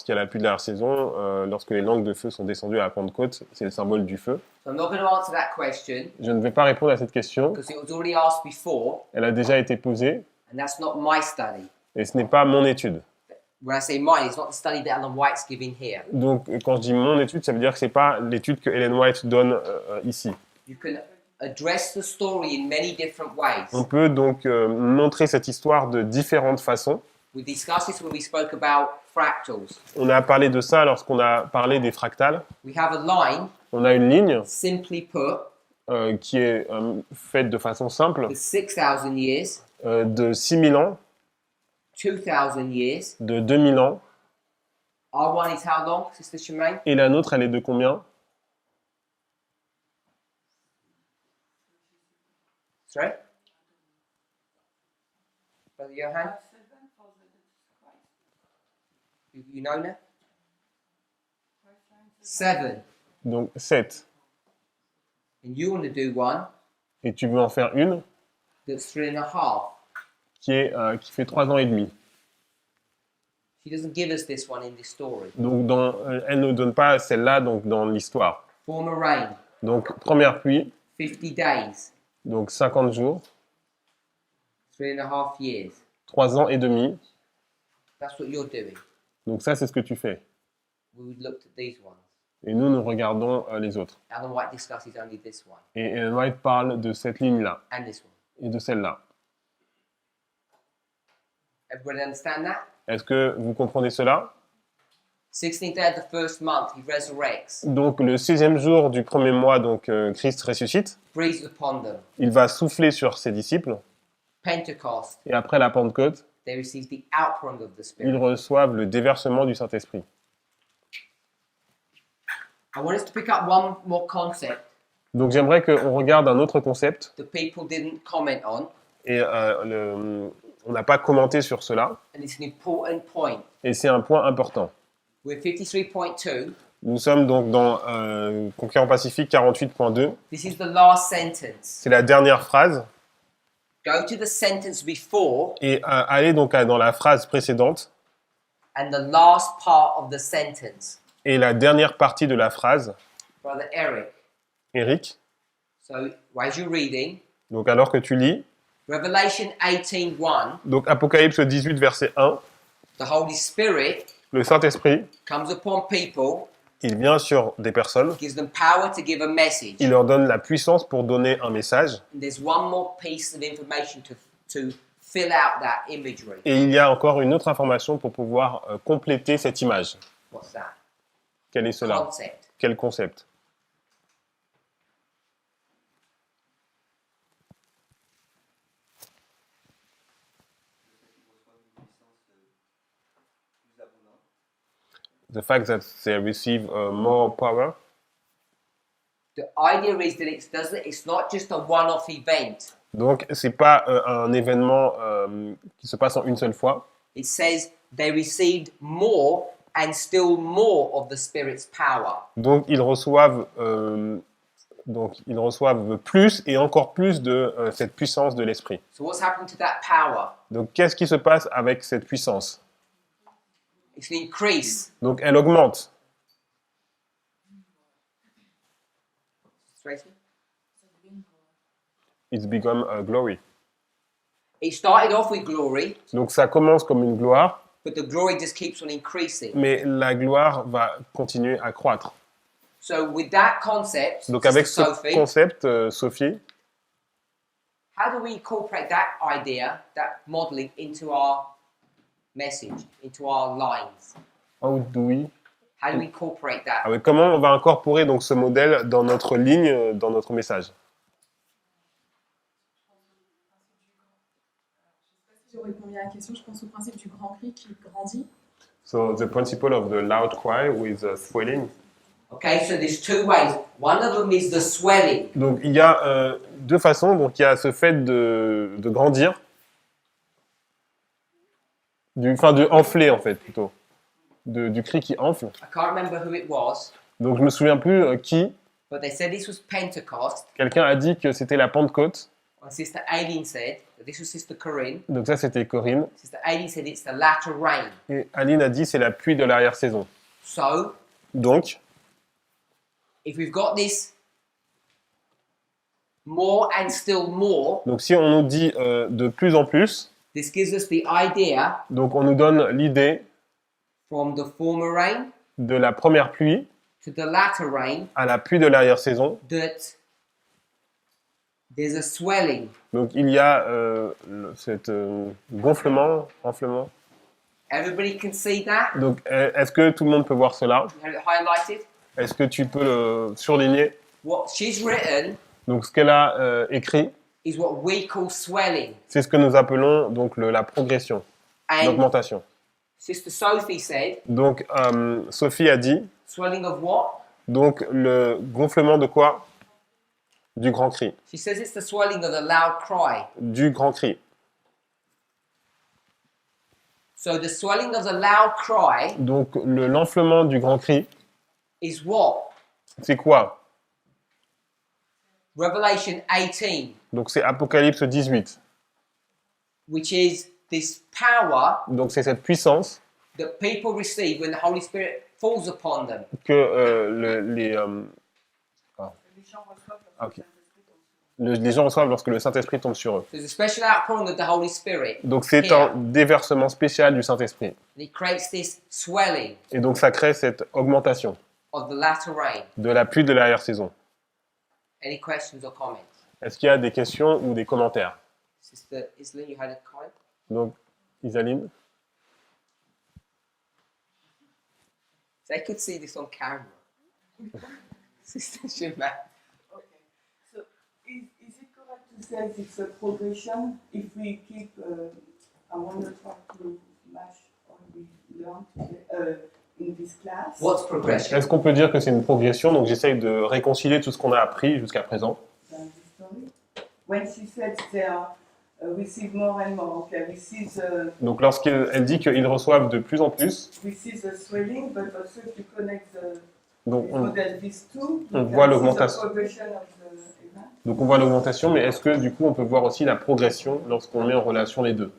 la pluie de la saison, lorsque les langues de feu sont descendues à la Pentecôte, c'est le symbole du feu. So I'm not going to answer that question Je ne vais pas répondre à cette question. because it was already asked before, Elle a déjà été posée and that's not my study. et ce n'est pas mon étude. When I say mine, it's not the study that Ellen White's giving here. Donc quand je dis mon étude, ça veut dire que c'est pas l'étude que Ellen White donne ici. You can address the story in many different ways. On peut donc montrer cette histoire de différentes façons. We discussed this when we spoke about fractals. On a parlé de ça lorsqu'on a parlé des fractales. We have a line, On a une ligne, simply put, qui est faite de façon simple, the 6,000 years, de 6000 ans, 2,000 years. de 2000 ans, Our one is how long, Sister Shemaine? et la nôtre, elle est de combien? Sorry? Brother Johan? You know now? 7. Donc 7. And you want to do one Et tu veux en faire une that's 3.5. qui fait 3 ans et demi. She doesn't give us this one in this story. Donc elle ne donne pas celle-là donc dans l'histoire. Former rain, Donc première pluie, 50 days, donc 50 jours, 3.5 years. 3 ans et demi. That's what you're doing. Donc ça, c'est ce que tu fais. We would look at these ones. Et nous regardons les autres. Alan White discusses only this one Et Ellen White parle de cette ligne-là and this one. et de celle-là. Everybody understand that? Est-ce que vous comprenez cela? 16th day of the first month, he resurrects, Donc le 6e jour du premier mois, donc Christ ressuscite. breathes upon them. Il va souffler sur ses disciples. Pentecost, Et après la Pentecôte, they receive the outpouring of the ils Spirit. reçoivent le déversement du Saint-Esprit. I want us to pick up one more concept Donc j'aimerais qu'on regarde un autre concept. that people didn't comment on, Et on n'a pas commenté sur cela. and it's an important point. Et c'est un point important. We're 53.2. Nous sommes donc dans Conquérant Pacifique 48.2. This is the last sentence. C'est la dernière phrase. Go to the sentence before Et allez donc dans la phrase précédente. and the last part of the sentence. Et la dernière partie de la phrase, Brother Eric. Eric. So, as you're reading, Donc alors que tu lis, Revelation 18:1, donc Apocalypse 18 verset 1, the Holy Spirit le Saint-Esprit, comes upon people, il vient sur des personnes, gives them power to give a message. il leur donne la puissance pour donner un message. And there's one more piece of information to fill out that imagery. Et il y a encore une autre information pour pouvoir compléter cette image. What's that? Quel est cela? Concept. Quel concept? The fact that they receive more power. The idea is that it's not just a one-off event. Donc, c'est pas un événement qui se passe en une seule fois. It says they received more and still more of the Spirit's power. Donc, ils reçoivent plus et encore plus de cette puissance de l'esprit. So what's happened to that power? Donc, qu'est-ce qui se passe avec cette puissance? It's an increase. Donc, elle augmente. Tracy? It's become a glory. It started off with glory, Donc, ça commence comme une gloire, but the glory just keeps on increasing. mais la gloire va continuer à croître. So with that concept, Donc, avec ce Sister Sophie, concept, Sophie, how do we incorporate that idea, that modeling, into our message, into our lines? how do we... How do we incorporate that? Ah oui, comment on va incorporer donc ce modèle dans notre ligne, dans notre message? Si je réponds bien à la question, je pense au principe du grand cri qui grandit. So the principle of the loud cry with swelling. Okay, so there's two ways. One of them is the swelling. Donc il y a deux façons. Donc il y a ce fait de grandir, de enfler en fait plutôt, du cri qui enfle. I can't remember who it was, Donc je me souviens plus qui. but they said this was Pentecost. Quelqu'un a dit que c'était la Pentecôte. And Sister Aileen said that this was Sister Corinne. Donc ça c'était Corinne. Sister Aileen said it's the latter rain. Et Aline a dit c'est la pluie de l'arrière-saison. So Donc if we've got this more and still more, si on nous dit de plus en plus, this gives us the idea donc on nous donne l'idée from the former rain de la première pluie to the latter rain à la pluie de l'arrière-saison. that there's a swelling. Donc il y a cet gonflement, enflement. Everybody can see that? Donc est-ce que tout le monde peut voir cela? You have it highlighted? Est-ce que tu peux le surligner? What she's written Donc ce qu'elle a écrit, is what we call swelling. c'est ce que nous appelons donc la progression, And l'augmentation. Sister Sophie said, Donc Sophie a dit, swelling of what? donc le gonflement de quoi? Du grand cri. She says it's the swelling of the loud cry. Du grand cri. So the swelling of the loud cry Donc l'enflement du grand cri, is what? c'est quoi? Revelation 18, Donc c'est Apocalypse 18. which is this power Donc c'est cette puissance that people receive when the Holy Spirit falls upon them. que les gens reçoivent lorsque le Saint-Esprit tombe sur eux. There's a special outpouring of the Holy Spirit. Donc c'est here, un déversement spécial du Saint-Esprit. and it creates this swelling Et donc ça crée cette augmentation of the latter rain. de la pluie de l'arrière-saison. Any questions or comments? Est-ce qu'il y a des questions ou des commentaires? Sister Islin, you had a comment? Donc, Isaline? They could see this on camera. Sister Shima. Okay. So is it correct to say it's a progression if we keep, I want to try to match what we learned today, in this class? What's progression? Est-ce qu'on peut dire que c'est une progression? Donc j'essaye de réconcilier tout ce qu'on a appris jusqu'à présent. Than the story? When she said they are, receive more and more, okay, we see Donc lorsqu'elle dit qu'ils reçoivent de plus en plus, the swelling, but also if you connect the donc model these two, on you voit can see l'augmentation. the progression of the event. donc on voit l'augmentation, mais est-ce que du coup on peut voir aussi la progression lorsqu'on met en relation les deux?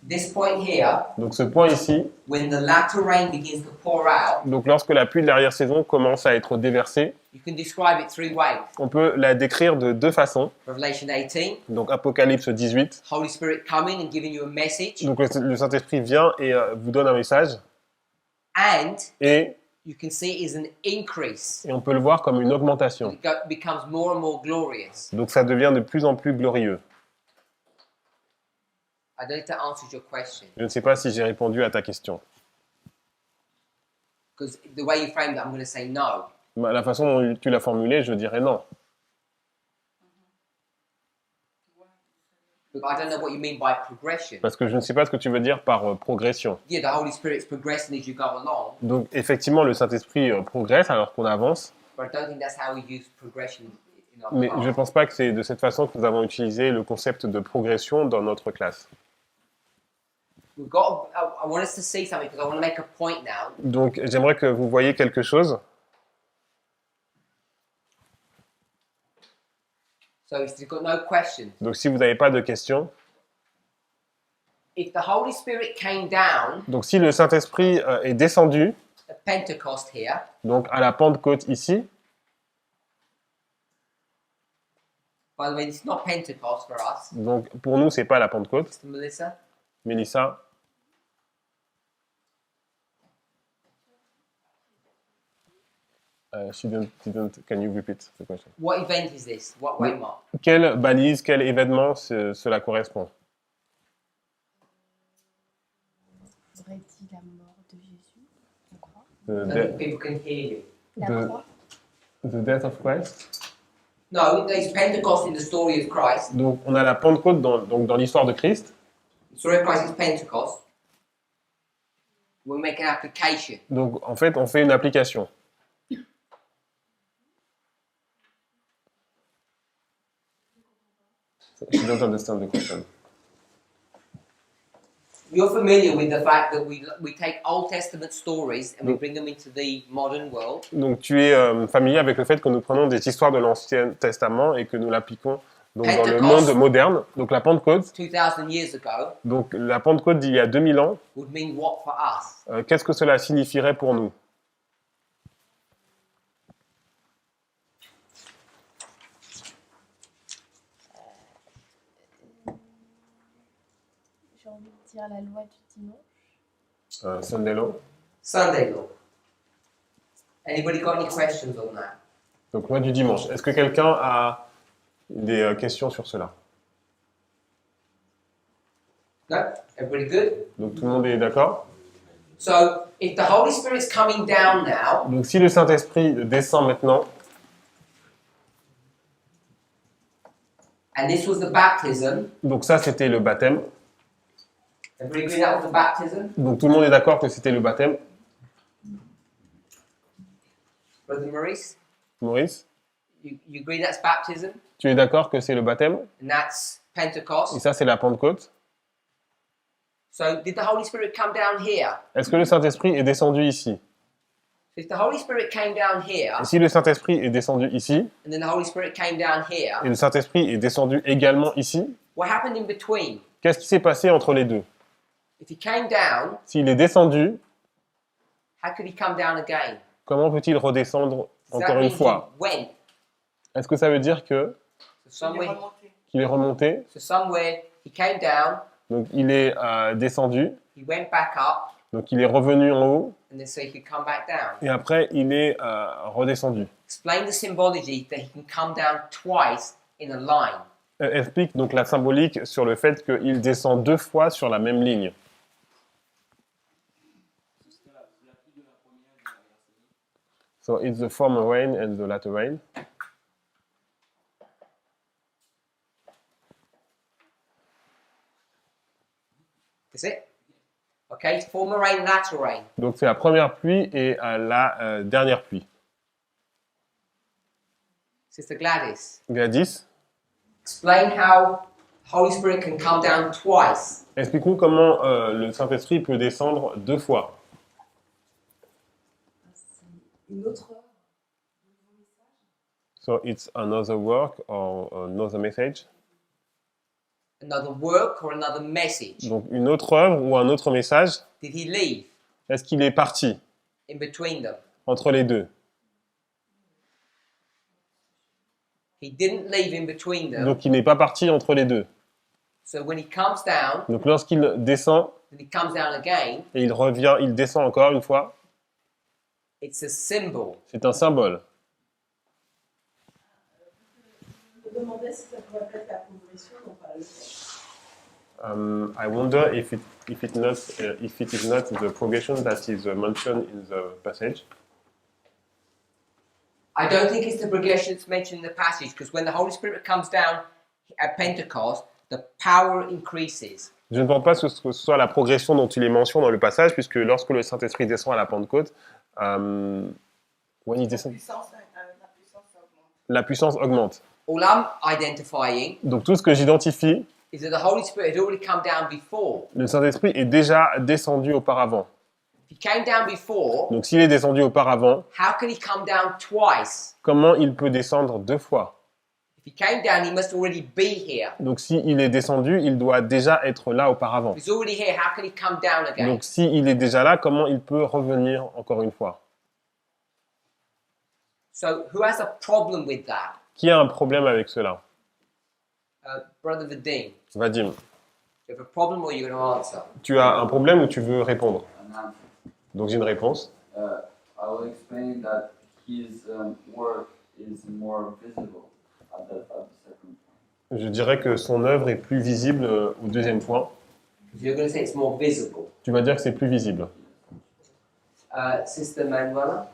This point here, Donc ce point ici, when the latter rain begins to pour out, donc lorsque la pluie de l'arrière-saison commence à être déversée, you can describe it three ways. on peut la décrire de deux façons. Revelation 18, Donc Apocalypse 18, Holy Spirit coming and giving you a message, donc le Saint-Esprit vient et vous donne un message, and et you can see it is an increase. on peut le voir comme une augmentation. It becomes more and more glorious. Donc ça devient de plus en plus glorieux. I don't know if that answers your question, Je ne sais pas si j'ai répondu à ta question. because the way you framed it, I'm going to say no. La façon dont tu l'as formulé, je dirais non. But I don't know what you mean by progression. Parce que je ne sais pas ce que tu veux dire par progression. Yeah, the Holy Spirit's progressing as you go along, Donc effectivement, le Saint-Esprit progresse alors qu'on avance, but I don't think that's how we use progression in our mais class. je ne pense pas que c'est de cette façon que nous avons utilisé le concept de progression dans notre classe. We've got. I want us to see something because I want to make a point now. Donc j'aimerais que vous voyiez quelque chose. So if you've got no questions, Donc si vous n'avez pas de questions, if the Holy Spirit came down donc si le Saint-Esprit est descendu, at Pentecost here, donc à la Pentecôte ici, by the way, this is not Pentecost for us, donc pour nous c'est pas la Pentecôte, Mr. Melissa. Mélissa. She didn't, can you repeat the question? What event is this? What waymark? Quelle balise, quel événement cela correspond? Aurait dit la mort de Jésus, je crois. So that people can hear you. La The- croix. The death of Christ. No, there's Pentecost in the story of Christ. Donc on a la Pentecôte dans l'histoire de Christ. The story of Christ is Pentecost. We make an application. Donc en fait on fait une application. She don't understand the question. You're familiar with the fact that we take Old Testament stories and we bring them into the modern world. Donc tu es familier avec le fait que nous prenons des histoires de l'Ancien Testament et que nous l'appliquons donc dans le Pentecost. monde moderne. Donc la Pentecôte, 2000 years ago donc la Pentecôte d'il y a 2000 ans, would mean what for us? qu'est-ce que cela signifierait pour nous? J'ai envie de dire la loi du dimanche. Sunday Law. Sunday law. Anybody got any questions on that? Donc loi du dimanche. Est-ce que quelqu'un a des questions sur cela? No? Everybody good? Donc tout le monde est d'accord? So, if the Holy Spirit's coming down now, Donc si le Saint-Esprit descend maintenant, And this was the baptism. Donc ça, c'était le baptême. Everybody agree that was the baptism? Donc tout le monde est d'accord que c'était le baptême. Brother Maurice, Maurice, you agree that's baptism? tu es d'accord que c'est le baptême? And that's Pentecost? Et ça, c'est la Pentecôte. So did the Holy Spirit come down here? Est-ce que le Saint-Esprit est descendu ici? If the Holy Spirit came down here, Et si le Saint-Esprit est descendu ici, and then the Holy Spirit came down here, et le Saint-Esprit est descendu également ici, what happened in between? qu'est-ce qui s'est passé entre les deux? If he came down, S'il est descendu, how could he come down again? comment peut-il redescendre Does that encore mean une fois? he went? Est-ce que ça veut dire que So somewhere, qu'il est remonté? so somewhere he came down, Donc il est descendu, he went back up, donc il est revenu en haut, and then so he could come back down. et après il est redescendu. Explain the symbology that he can come down twice in a line. Explique donc la symbolique sur le fait qu'il descend 2 fois sur la même ligne. So it's the former rain and the latter rain. That's it? Okay, former rain, latter rain. Donc c'est la première pluie et la dernière pluie. Sister Gladys, Gladys, explain how Holy Spirit can come down twice. explique-nous comment le Saint-Esprit peut descendre 2 fois. Une autre œuvre. So it's another work or another message. Another work or another message. Donc une autre œuvre ou un autre message. Did he leave Est-ce qu'il est parti in between them? entre les deux? He didn't leave in between them. Donc il n'est pas parti entre les deux. So when he comes down, Donc lorsqu'il descend then he comes down again, et il revient, il descend encore une fois, it's a symbol. c'est un symbole. Je me demandais si ça pourrait être la progression, non pas le fait. I wonder if it is not the progression that is mentioned in the passage. I don't think it's the progression that's mentioned in the passage, because when the Holy Spirit comes down at Pentecost, the power increases. Je ne pense pas que ce soit la progression dont il est mentionné dans le passage, puisque lorsque le Saint-Esprit descend à la Pentecôte, when il descend, la puissance augmente. All I'm identifying Donc tout ce que j'identifie, is that the Holy Spirit had already come down before. le Saint-Esprit est déjà descendu auparavant. If he came down before, Donc s'il est descendu auparavant, how can he come down twice? comment il peut descendre 2 fois? If he came down, he must already be here. Donc s'il est descendu, il doit déjà être là auparavant. If he's already here, how can he come down again? Donc s'il est déjà là, comment il peut revenir encore une fois? So who has a problem with that? Qui a un problème avec cela? Brother Vadim, Vadim, you have a problem or you're going to answer? tu as un problème ou tu veux répondre? An answer. Donc j'ai une réponse. I will explain that his work is more visible at the second point. Je dirais que son œuvre est plus visible au deuxième point. You're going to say it's more visible. Tu vas dire que c'est plus visible. Sister Manuela?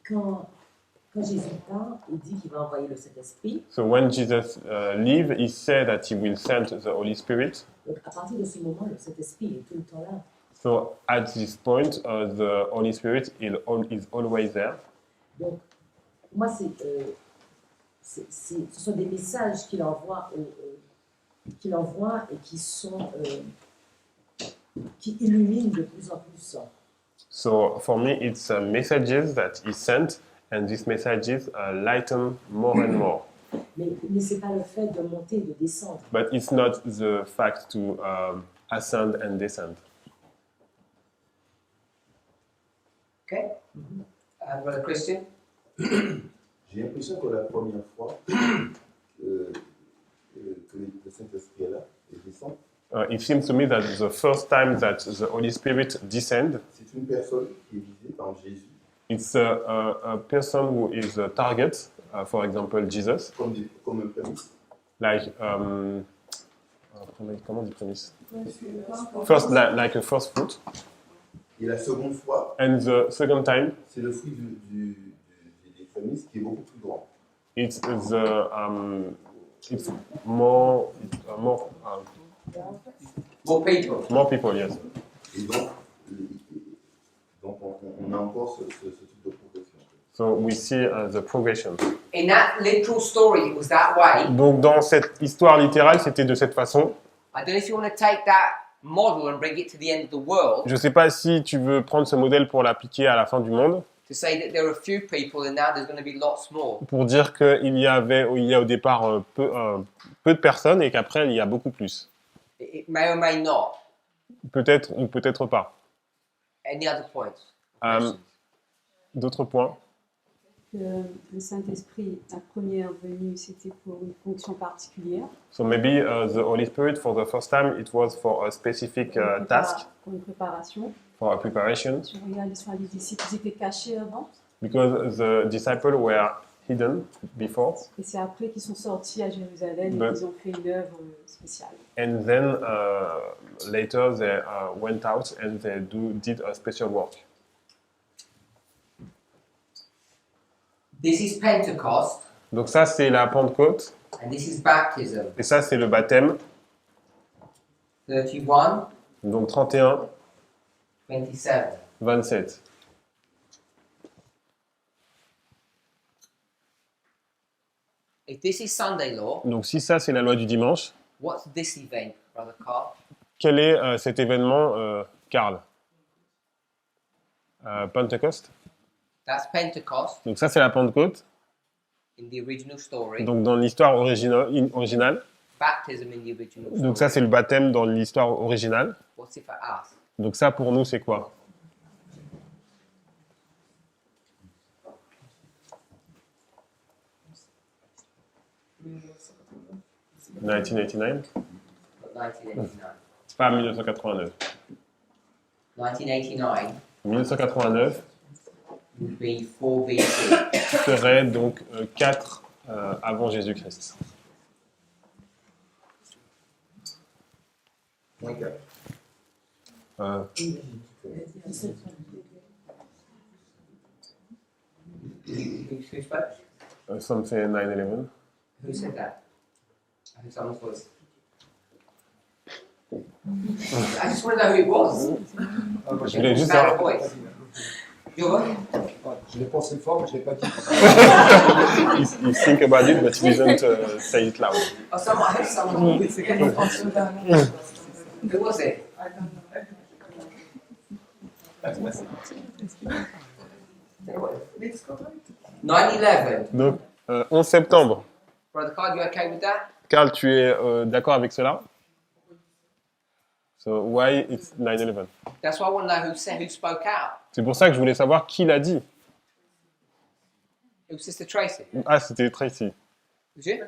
Quand Jésus part, il dit qu'il va envoyer le Saint-Esprit. So when Jesus leave, he said that he will send the Holy Spirit. Donc à partir de ce moment, le Saint-Esprit est tout le temps là. So at this point, the Holy Spirit is always there. Donc pour moi, ce sont des messages qu'il envoie, et qui illuminent de plus en plus. So for me, it's messages that he sent, and these messages lighten more and more. Mais ce n'est pas le fait de monter et de descendre. But it's not the fact to ascend and descend. Okay. Brother Christian? J'ai l'impression que la première fois que le Saint-Esprit est là et descend, It seems to me that the first time that the Holy Spirit descends, c'est une personne qui est visée par Jésus, it's a person who is a target, for example, Jesus, comme un prémisse. like, comment on dit prémisse? First, like a first fruit. Et la seconde fois, And the second time, c'est le fruit des prémices qui est beaucoup plus grand. it's It's more, More people. more people, yes. Et donc on a encore ce type de progression. So we see the progression. In that literal story, it was that way. Donc dans cette histoire littérale, c'était de cette façon. I don't know if you want to take that model and bring it to the end of the world, Je ne sais pas si tu veux prendre ce modèle pour l'appliquer à la fin du monde, to say that there are few people and now there's going to be lots more. pour dire qu'il y a au départ peu de personnes et qu'après il y a beaucoup plus. It may or may not. Peut-être ou peut-être pas. Any other points? D'autres points? Que le Saint-Esprit, la première venue, c'était pour une fonction particulière. So maybe the Holy Spirit for the first time it was for a specific task, Pour une préparation. for a preparation, Tu regardes l'histoire des disciples, ils étaient cachés avant. because the disciples were hidden before, Et c'est après qu'ils sont sortis à Jérusalem But- et qu'ils ont fait une œuvre spéciale. and then later they went out and they did a special work. This is Pentecost, Donc ça c'est la Pentecôte and this is baptism. et ça c'est le baptême. 31, Donc 31, 27. 27. If this is Sunday law, Donc si ça c'est la loi du dimanche, what's this event, Brother Carl? quel est cet événement, Karl? Pentecost. That's Pentecost Donc ça c'est la Pentecôte. in the original story. Donc dans l'histoire originale. Baptism in the original story. Donc ça c'est le baptême dans l'histoire originale. What's it for us? Donc ça pour nous c'est quoi? « 1989 » 1989. C'est pas 1989. 1989 1989 would be 4 BC. serait donc 4 avant Jésus-Christ. Moins 4. Who spoke? Some say 9/11. Who said that? I think someone's voice. I just want to know who it was. Je voulais juste Found a savoir. voice. Your voice? Je l'ai pensé fort, mais je ne l'ai pas dit. You think about it, but you didn't say it loud. Oh, someone, I heard someone. Who was it? Let's go right. 9/11. Donc 11 septembre. Brother Card, you okay with that? Karl, tu es d'accord avec cela? So why it's 9/11? That's why I want to know who spoke out. C'est pour ça que je voulais savoir qui l'a dit. It was Sister Tracy. Ah, c'était Tracy. Was it?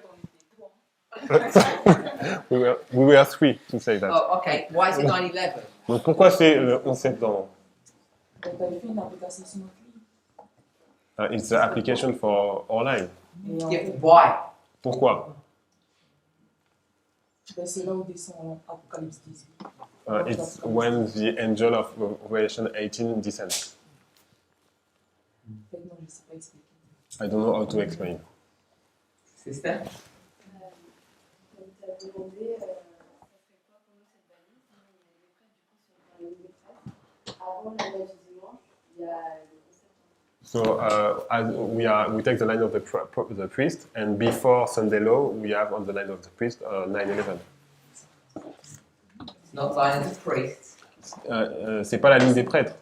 We were three to say that. Oh, okay. Why is it 9/11? Donc pourquoi c'est le 11 septembre? It's the application for online. Yeah, why? Pourquoi? C'est là où descend Apocalypse 10. It's when the angel of Revelation 18 descends. Non, je ne sais pas expliquer. I don't know how to explain. Sister? Comme tu as demandé, ça fait quoi pour nous cette valise? Il y a des prêtres, du coup, sur la ligne des prêtres. Avant la loi du dimanche, il y a le concept. So as we take the line of the priest, and before Sunday law, we have on the line of the priest 9/11. It's not line of the priests. C'est pas la ligne des prêtres.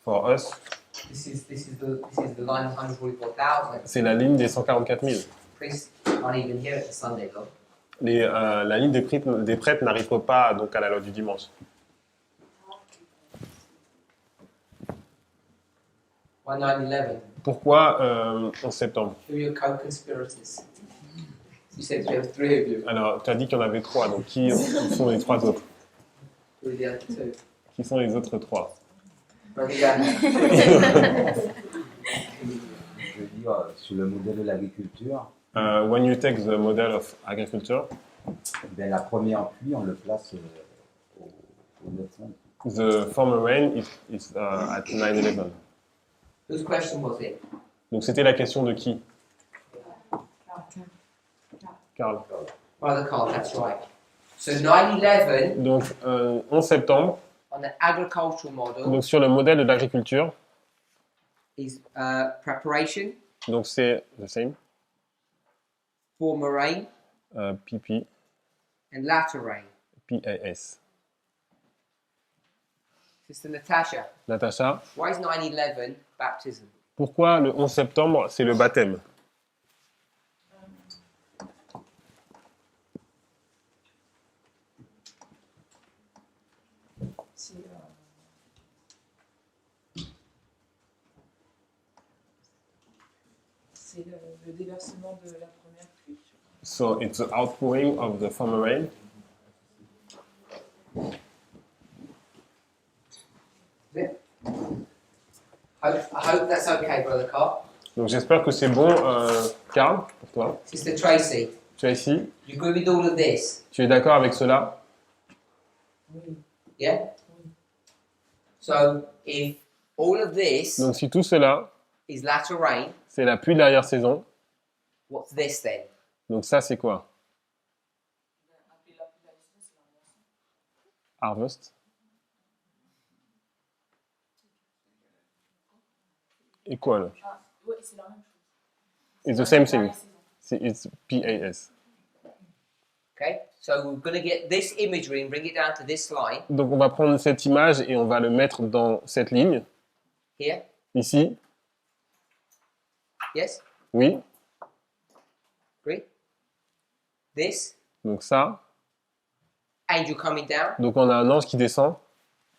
For us, This is the line of 144,000. c'est la ligne des 144 000. Priests aren't even here at the Sunday law. La ligne des prêtres n'arrive pas donc à la loi du dimanche. Why 9/11? Pourquoi 11 septembre? Who are your co-conspirators? You said there were 3 of you. Alors, tu as dit qu'il y en avait 3, donc qui sont les 3 autres? Who are the other 2? Qui sont les autres 3? Brother Yann. Je veux dire, sur le modèle de l'agriculture, When you take the model of agriculture, ben, la première pluie, on le place au 900. the former rain is at 9/11. Whose question was it? Donc c'était la question de qui? Karl. Brother Carl, that's right. So 9/11, Donc, 11 septembre, on the agricultural model, donc sur le modèle de l'agriculture, is preparation, donc c'est the same, former rain, PP, and latter rain. PAS. Sister Natasha, Natacha, why is 9/11 baptism? pourquoi le 11 septembre, c'est le baptême? C'est le déversement de la première pluie. So it's the outpouring of the former rain. I hope that's okay, Brother Carl. Donc j'espère que c'est bon, Karl, pour toi. Sister Tracy, Tu es ici, you agree with all of this? tu es d'accord avec cela? Yeah? So, if all of this Donc si tout cela, is latter rain, c'est la pluie de l'arrière-saison, what's this then? donc ça c'est quoi? Harvest. Equal. Oui, c'est la même chose. It's the same thing. It's PAS. Okay? So we're going to get this imagery and bring it down to this line Donc on va prendre cette image et on va le mettre dans cette ligne, here. ici. Yes? Oui. Agree? This, Donc ça. angel coming down, Donc on a un ange qui descend,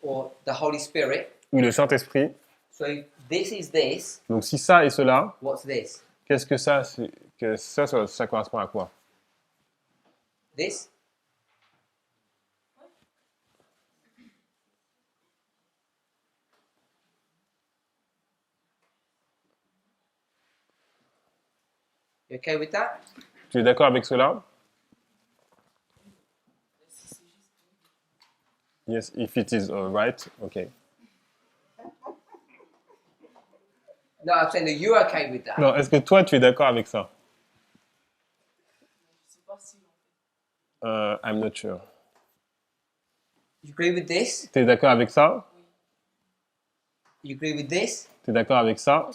or the Holy Spirit. ou le Saint-Esprit. So this is this. Donc si ça et cela, What's this? qu'est-ce que ça, ça correspond à quoi? This? You okay with that? Tu es d'accord avec cela? Yes, if it is right, okay. No, I'm saying that you're okay with that. Non, est-ce que toi, tu es d'accord avec ça? I'm not sure. You agree with this? Tu es d'accord avec ça? You agree with this? Tu es d'accord avec ça?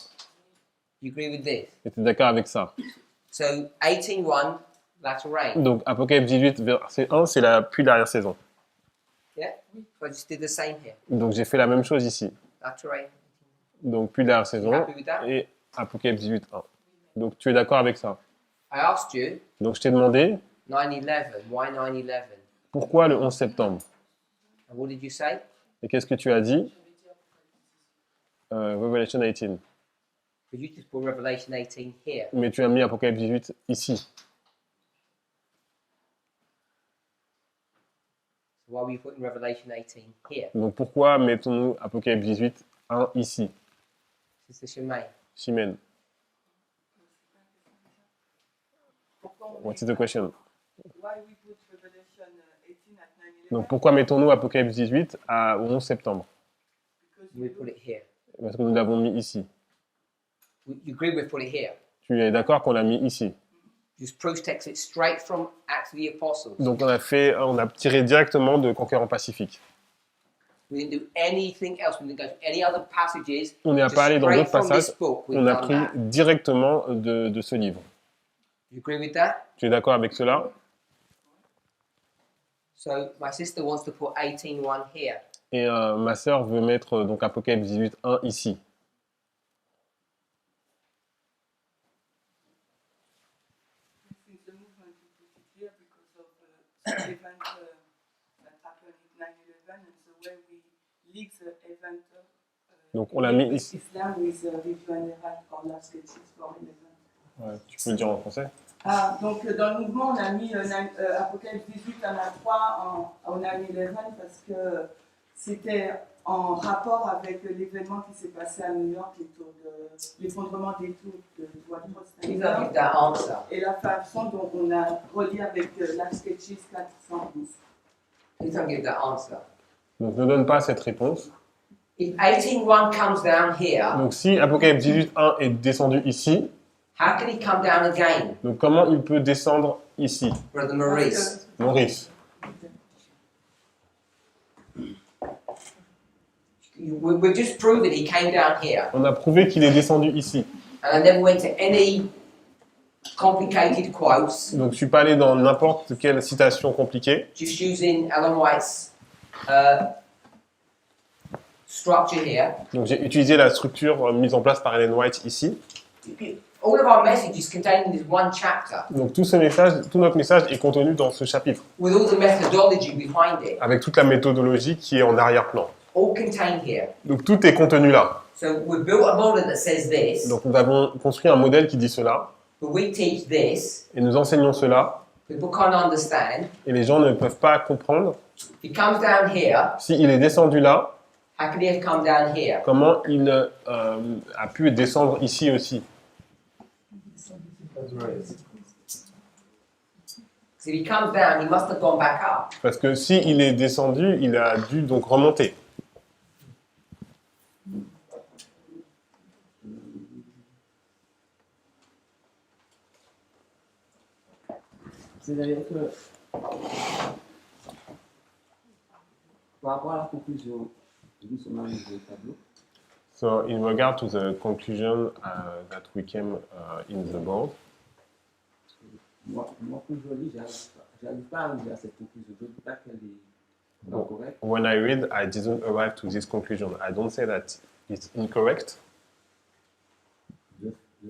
You agree with this? Et tu es d'accord avec ça? So 18:1, latter rain. Donc, Apocalypse 18, verset 1, c'est la pluie d'arrière-saison. Yeah? So I just did the same here. Donc, j'ai fait la même chose ici. Latter rain. Donc, pluie d'arrière-saison Happy with that? et Apocalypse 18, 1. Donc, tu es d'accord avec ça? I asked you, Donc, je t'ai demandé 9/11. Why 9/11? pourquoi le 11 septembre? And what did you say? Et qu'est-ce que tu as dit? Revelation 18. Because you just put Revelation 18 here. Mais tu as mis Apocalypse 18 ici. So why were you putting Revelation 18 here? Donc, pourquoi mettons-nous Apocalypse 18, 1 ici? Sister Shemaine. Chimène. What is the question? Why we put Revelation 18 at 9/11? Donc, pourquoi mettons-nous Apocalypse 18 au 11 septembre? We put it here. Parce que nous l'avons mis ici. You agree we put it here? Tu es d'accord qu'on l'a mis ici? Just Bruce takes it straight from Acts of the Apostles. Donc, on a tiré directement de Conquérant Pacifique. We didn't do anything else. We didn't go to any other passages. On n'est Just pas allé dans straight d'autres from passages. this book, we've On a done pris that. directement de ce livre. You agree with that? Tu es d'accord avec cela? So my sister wants to put 18:1 here. Et ma sœur veut mettre donc Apocalypse 18, 1 ici. Since the movement we put it here because of the event that happened in 9/11 and the way we link the event Donc on l'a mis ici. Islam with Ridwan Errad or last sketches for 11. Ouais, tu peux le dire en français? Ah, donc dans le mouvement, on a mis Apocalypse 18 en A3 en 9/11 parce que c'était en rapport avec l'événement qui s'est passé à New York, l'effondrement des tours de World Trade Please don't give Center, that answer. et la façon dont on a relié avec Life Sketches 410. Please don't give that answer. Donc ne donne pas cette réponse. If 18:1 comes down here, Donc si Apocalypse 18, 1 est descendu ici, How can he come down again, Donc comment il peut descendre ici, Brother Maurice? Maurice? We've just proven he came down here. On a prouvé qu'il est descendu ici. And I never went to any complicated quotes, Donc je suis pas allé dans n'importe quelle citation compliquée. just using Ellen White's structure here. Donc j'ai utilisé la structure mise en place par Ellen White ici. All of our messages contained in this one chapter, Donc tout notre message est contenu dans ce chapitre, with all the methodology behind it, avec toute la méthodologie qui est en arrière-plan. all contained here. Donc tout est contenu là. So we've built a model that says this, Donc nous avons construit un modèle qui dit cela, but we teach this. et nous enseignons cela, People can't understand. et les gens ne peuvent pas comprendre. If he comes down here, S'il est descendu là, how could he have come down here? comment il a pu descendre ici aussi? Because if he comes down, he must have gone back up. Parce que s'il est descendu, il a dû donc remonter. C'est-à-dire que, par rapport à la conclusion, nous sommes arrivés au tableau. So in regard to the conclusion that we came in the board, Moi quand je lis, j'arrive pas à arriver à cette conclusion. Je ne dis pas qu'elle est pas correcte. when I read, I didn't arrive to this conclusion. I don't say that it's incorrect Je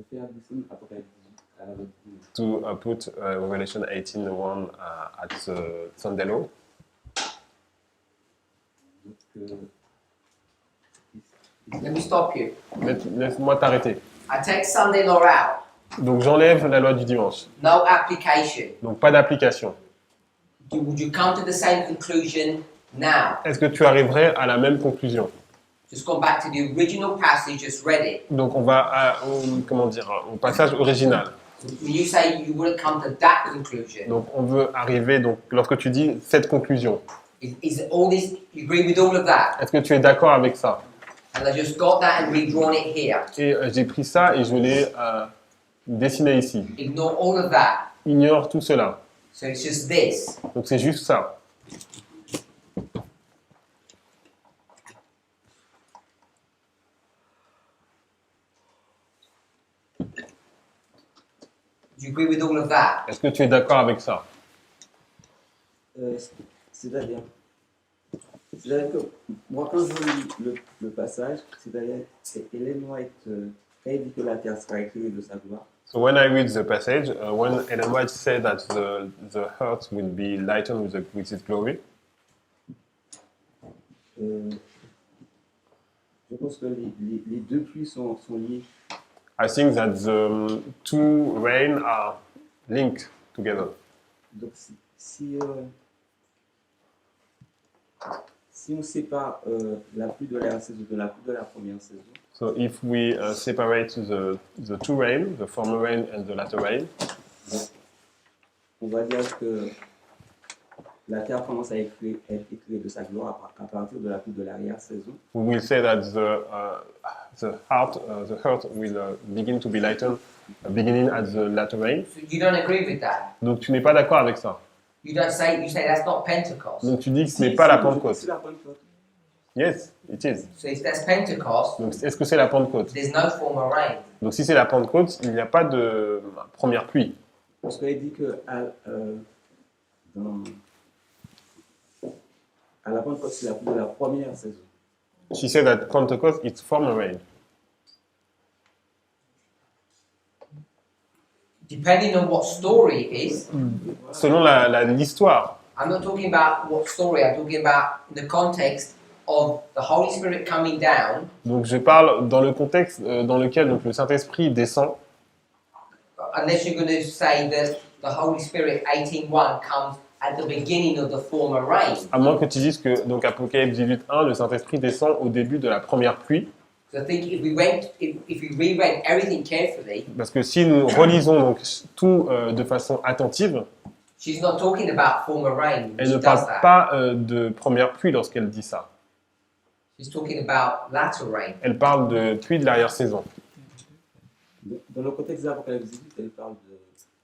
fais addition Apocalypse 18 à la lecture. to put Revelation 18:1 at the Sunday law. Donc, Let me stop you. Laisse-moi t'arrêter. I take Sunday law out. Donc j'enlève la loi du dimanche. No application. Donc pas d'application. Would you come to the same conclusion now? Est-ce que tu arriverais à la même conclusion? Just go back to the original passage, just read it. Donc on va au passage original. When you say you wouldn't come to that conclusion, Donc on veut arriver, donc lorsque tu dis cette conclusion, is all this, you agree with all of that? est-ce que tu es d'accord avec ça? And I just got that and redrawn it here. Et j'ai pris ça et je l'ai dessiné ici. Ignore all of that. Ignore tout cela. So it's just this. Donc c'est juste ça. Do you agree with all of that? Est-ce que tu es d'accord avec ça? C'est-à-dire que moi quand je lis le passage, c'est-à-dire Ellen White elle dit que la terre sera éclairée de sa gloire. So when I read the passage, when Ellen White said that the earth will be lightened with its glory, Je pense que les deux pluies sont liées. I think that the two rain are linked together. Donc si on sépare la pluie de la saison de la pluie de la première saison, So if we separate the two rain, the former rain and the latter rain, on va dire que la terre commence à être éclairée de sa gloire à partir de la pluie de l'arrière-saison. we will say that the earth will begin to be lightened beginning at the latter rain. So you don't agree with that. Donc tu n'es pas d'accord avec ça. You say that's not Pentecost. Donc tu dis que ce n'est pas la Pentecôte. C'est la Pentecôte. Yes, it is. So if that's Pentecost, Donc est-ce que c'est la Pentecôte? there's no former rain. Donc si c'est la Pentecôte, il n'y a pas de première pluie. Parce qu'elle dit que à la Pentecôte, c'est la pluie de la première saison. She said that Pentecost is former rain. Depending on what story it is, Selon l'histoire. I'm not talking about what story, I'm talking about the context of the Holy Spirit coming down. Donc je parle dans le contexte dans lequel donc, le Saint-Esprit descend. Unless you're going to say that the Holy Spirit 18:1 comes at the beginning of the former rain. À moins que tu dises que donc Apocalypse 18:1, le Saint-Esprit descend au début de la première pluie. So I think if we reread everything carefully, Parce que si nous relisons donc tout de façon attentive, she's not talking about former rain when elle she ne does parle that. pas de première pluie lorsqu'elle dit ça. She's talking about latter rain. Elle parle de pluie de l'arrière-saison. Dans le contexte d'Apocalypse 18, elle parle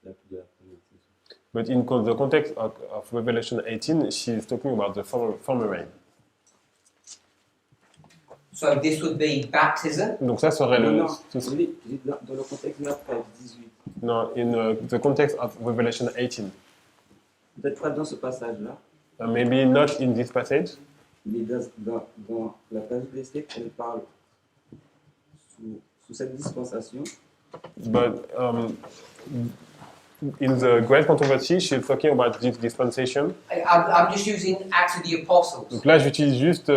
de la pluie. But in the context of Revelation 18, she is talking about the former rain. So this would be baptism. Donc ça serait le... Non, dans le contexte d'Apocalypse 18. Non, in the context of Revelation 18. Peut-être pas dans ce passage-là. Maybe not in this passage. Mais dans la page des textes, elle parle sous cette dispensation. But in the Great Controversy, she's talking about this dispensation. I'm just using Acts of the Apostles. Donc là, j'utilise juste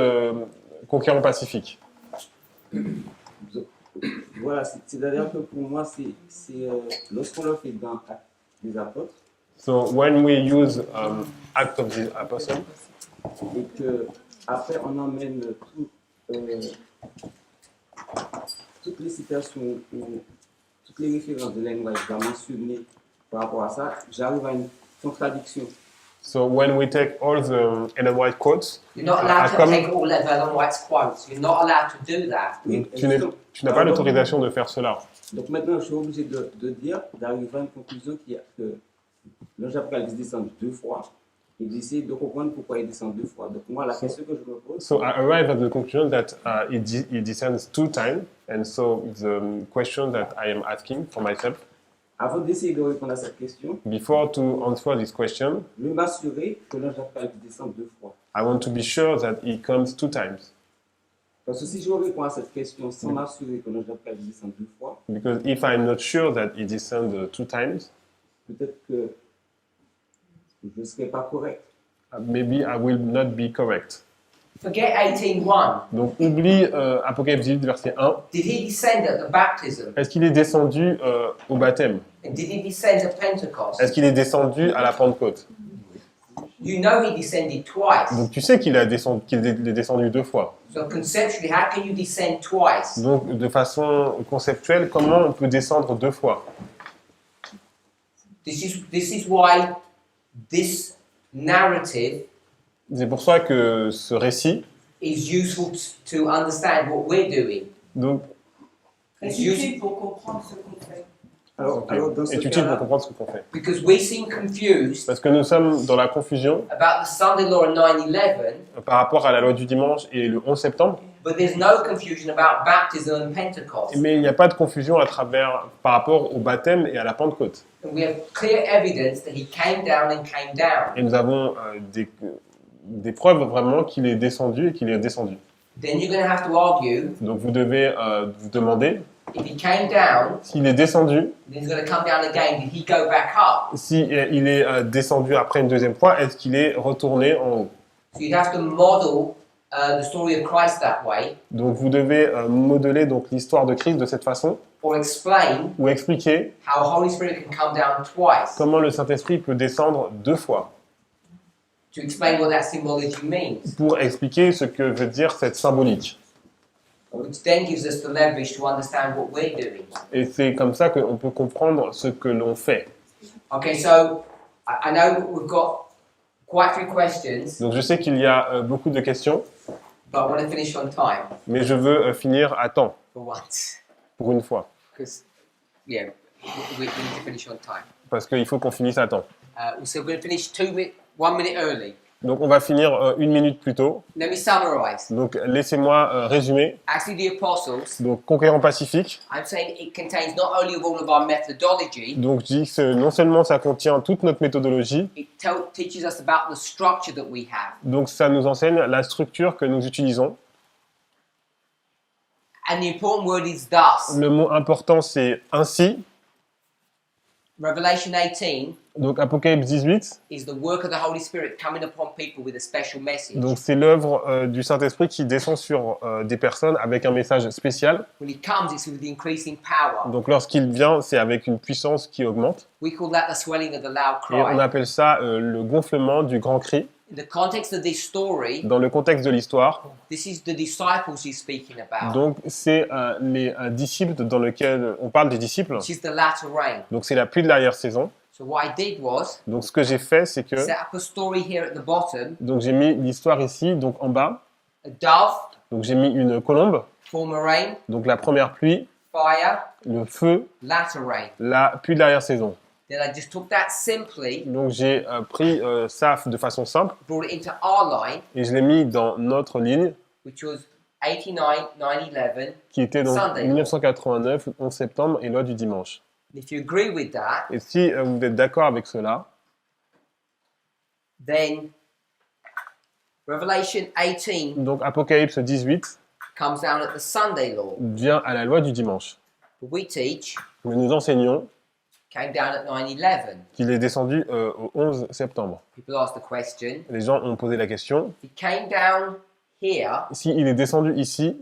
Conquérant Pacifique. Voilà, c'est-à-dire que pour moi, c'est lorsqu'on le fait dans Actes des Apôtres. So when we use Acts of the Apostles, et que après on emmène toutes les citations ou toutes les références de language mentionnées par rapport à ça, j'arrive à une contradiction. so when we take all the Ellen White quotes, You're not allowed to take all of Ellen White's quotes. You're not allowed to do that. donc tu n'as pas l'autorisation de faire cela. Donc maintenant, je suis obligé d'arriver à une conclusion qui est que l'ange Apocalypse descend 2 fois et d'essayer de comprendre pourquoi il descend 2 fois. Donc moi, la question que je me pose... So I arrive at the conclusion that it descends 2 times, and so the question that I am asking for myself, avant d'essayer de répondre à cette question, before to answer this question, je vais m'assurer que l'ange Apocalypse descend 2 fois. I want to be sure that it comes 2 times. Parce que si je réponds à cette question sans m'assurer que l'ange Apocalypse descend 2 fois, Because if I'm not sure that it descends 2 times, peut-être que je ne serai pas correct. Maybe I will not be correct. Forget 18:1. Donc oublie Apocalypse 18, verset 1. Did he descend at the baptism? Est-ce qu'il est descendu au baptême? And did he descend at Pentecost? Est-ce qu'il est descendu à la Pentecôte? You know he descended twice. Donc tu sais qu'il est descendu 2 fois. So conceptually, how can you descend twice? Donc de façon conceptuelle, comment on peut descendre 2 fois? This is why this narrative C'est pour ça que ce récit is useful to understand what we're doing. donc, It's C'est useful utile pour comprendre ce qu'on fait. Alors dans ce est utile pour cas-là, comprendre ce qu'on fait. because we seem confused Parce que nous sommes dans la confusion about the Sunday law in 9/11, par rapport à la loi du dimanche et le 11 septembre, but there's no confusion about baptism and Pentecost. mais il n'y a pas de confusion par rapport au baptême et à la Pentecôte. And we have clear evidence that he came down and came down. Et nous avons des preuves vraiment qu'il est descendu et qu'il est descendu. Then you're going to have to argue Donc vous devez vous demander, if he came down, s'il est descendu, then he's going to come down again. Did he go back up? si il est descendu après une deuxième fois, est-ce qu'il est retourné en haut? So you'd have to model the story of Christ that way, Donc vous devez modeler donc l'histoire de Christ de cette façon, or explain ou expliquer how Holy Spirit can come down twice, comment le Saint-Esprit peut descendre 2 fois, to explain what that symbology means, pour expliquer ce que veut dire cette symbolique. which then gives us the leverage to understand what we're doing. Et c'est comme ça qu'on peut comprendre ce que l'on fait. Okay, so I know we've got quite a few questions, Donc je sais qu'il y a beaucoup de questions, but I want to finish on time mais je veux finir à temps, for once, pour une fois, because yeah, we need to finish on time. parce qu'il faut qu'on finisse à temps. So we're going to finish 1 minute early. Donc on va finir 1 minute plus tôt. Let me summarize. Donc laissez-moi résumer. Acts of the Apostles, Donc Conquérant Pacifique. I'm saying it contains not only of all of our methodology, Donc je dis que non seulement ça contient toute notre méthodologie, it teaches us about the structure that we have. donc ça nous enseigne la structure que nous utilisons. And the important word is thus. Le mot important c'est ainsi. Revelation 18 Donc Apocalypse 18. is the work of the Holy Spirit coming upon people with a special message. Donc c'est l'œuvre du Saint-Esprit qui descend sur des personnes avec un message spécial. When it comes, it's with the increasing power. Donc lorsqu'il vient, c'est avec une puissance qui augmente. We call that the swelling of the loud Et on cry. appelle ça le gonflement du grand cri. In the context of this story, Dans le contexte de l'histoire, this is the disciples he's speaking about, donc c'est les disciples dans lesquels on parle des disciples. which is the latter rain. Donc c'est la pluie de l'arrière-saison. So what I did was Donc ce que j'ai fait, c'est que set up a story here at the bottom, donc j'ai mis l'histoire ici, donc en bas. a dove, Donc j'ai mis une colombe, former rain, donc la première pluie, fire, le feu, latter rain. puis l'arrière-saison. Then I just took that simply, Donc j'ai pris ça de façon simple brought it into our line, et je l'ai mis dans notre ligne which was 89, 9/11. qui était donc Sunday. 1989, 11 septembre et loi du dimanche. And if you agree with that, Et si vous êtes d'accord avec cela, then Revelation 18 donc Apocalypse 18 comes down at the Sunday law. vient à la loi du dimanche. But we teach Mais nous enseignons came down at 9/11. qu'il est descendu au 11 septembre. People ask the question, Les gens ont posé la question, if he came down here, s'il est descendu ici,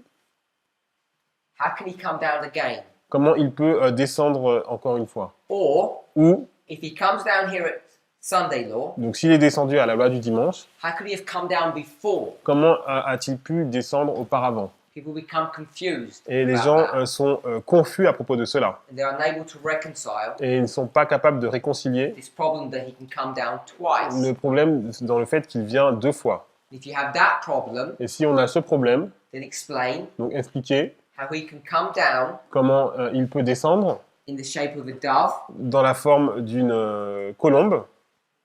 how can he come down again? comment il peut descendre encore une fois? Or, Ou, if he comes down here at Sunday law, donc s'il est descendu à la loi du dimanche, how could he have come down before? comment a-t-il pu descendre auparavant? People become confused Et les about gens that, sont confus à propos de cela. and they're unable to reconcile Et ils ne sont pas capables de réconcilier this problem that he can come down twice. le problème dans le fait qu'il vient 2 fois. If you have that problem, Et si on a ce problème, then explain donc expliquer how he can come down comment il peut descendre in the shape of a dove dans la forme d'une colombe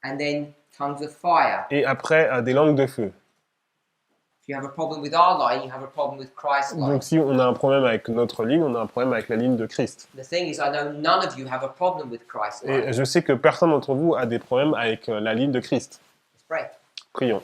and then tongues of fire. et après des langues de feu. If you have a problem with our line, you have a problem with Christ's line. Donc si on a un problème avec notre ligne, on a un problème avec la ligne de Christ. The thing is, I know none of you have a problem with Christ's line. Et je sais que personne d'entre vous a des problèmes avec la ligne de Christ. Let's pray. Prions.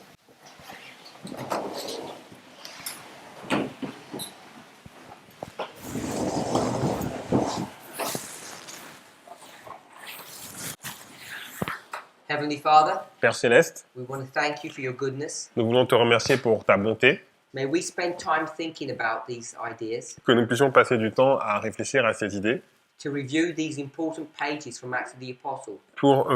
Heavenly Father, Père Céleste, we want to thank you for your goodness. nous voulons te remercier pour ta bonté, May we spend time thinking about these ideas, que nous puissions passer du temps à réfléchir à ces idées, to review these important pages from Acts of the Apostle, pour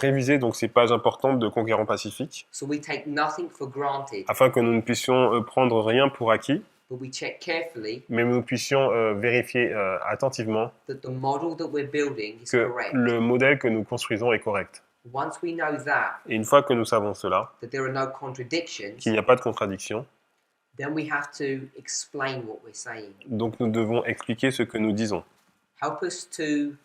réviser donc ces pages importantes de Conquérant Pacifique, so we take nothing for granted, afin que nous ne puissions prendre rien pour acquis, but we check carefully mais nous puissions vérifier attentivement that the model that we're building is que correct. le modèle que nous construisons est correct. Once we know that, Et une fois que nous savons cela, that there are no contradictions, qu'il n'y a pas de contradiction, then we have to explain what we're saying. donc nous devons expliquer ce que nous disons. Help us to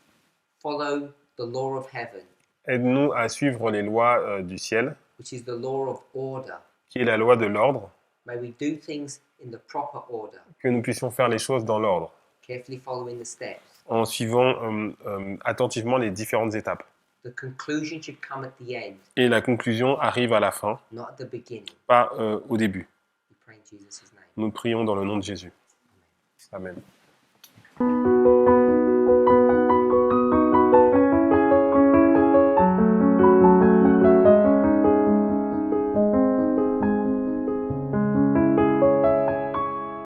follow the law of heaven, Aide-nous à suivre les lois du ciel, which is the law of order. qui est la loi de l'ordre, May we do things in the proper order, que nous puissions faire les choses dans l'ordre, carefully following the steps. en suivant attentivement les différentes étapes. The conclusion should come at the end, Et la conclusion arrive à la fin, not at the beginning. pas au début. We pray in Jesus' name. Nous prions dans le nom de Jésus. Amen.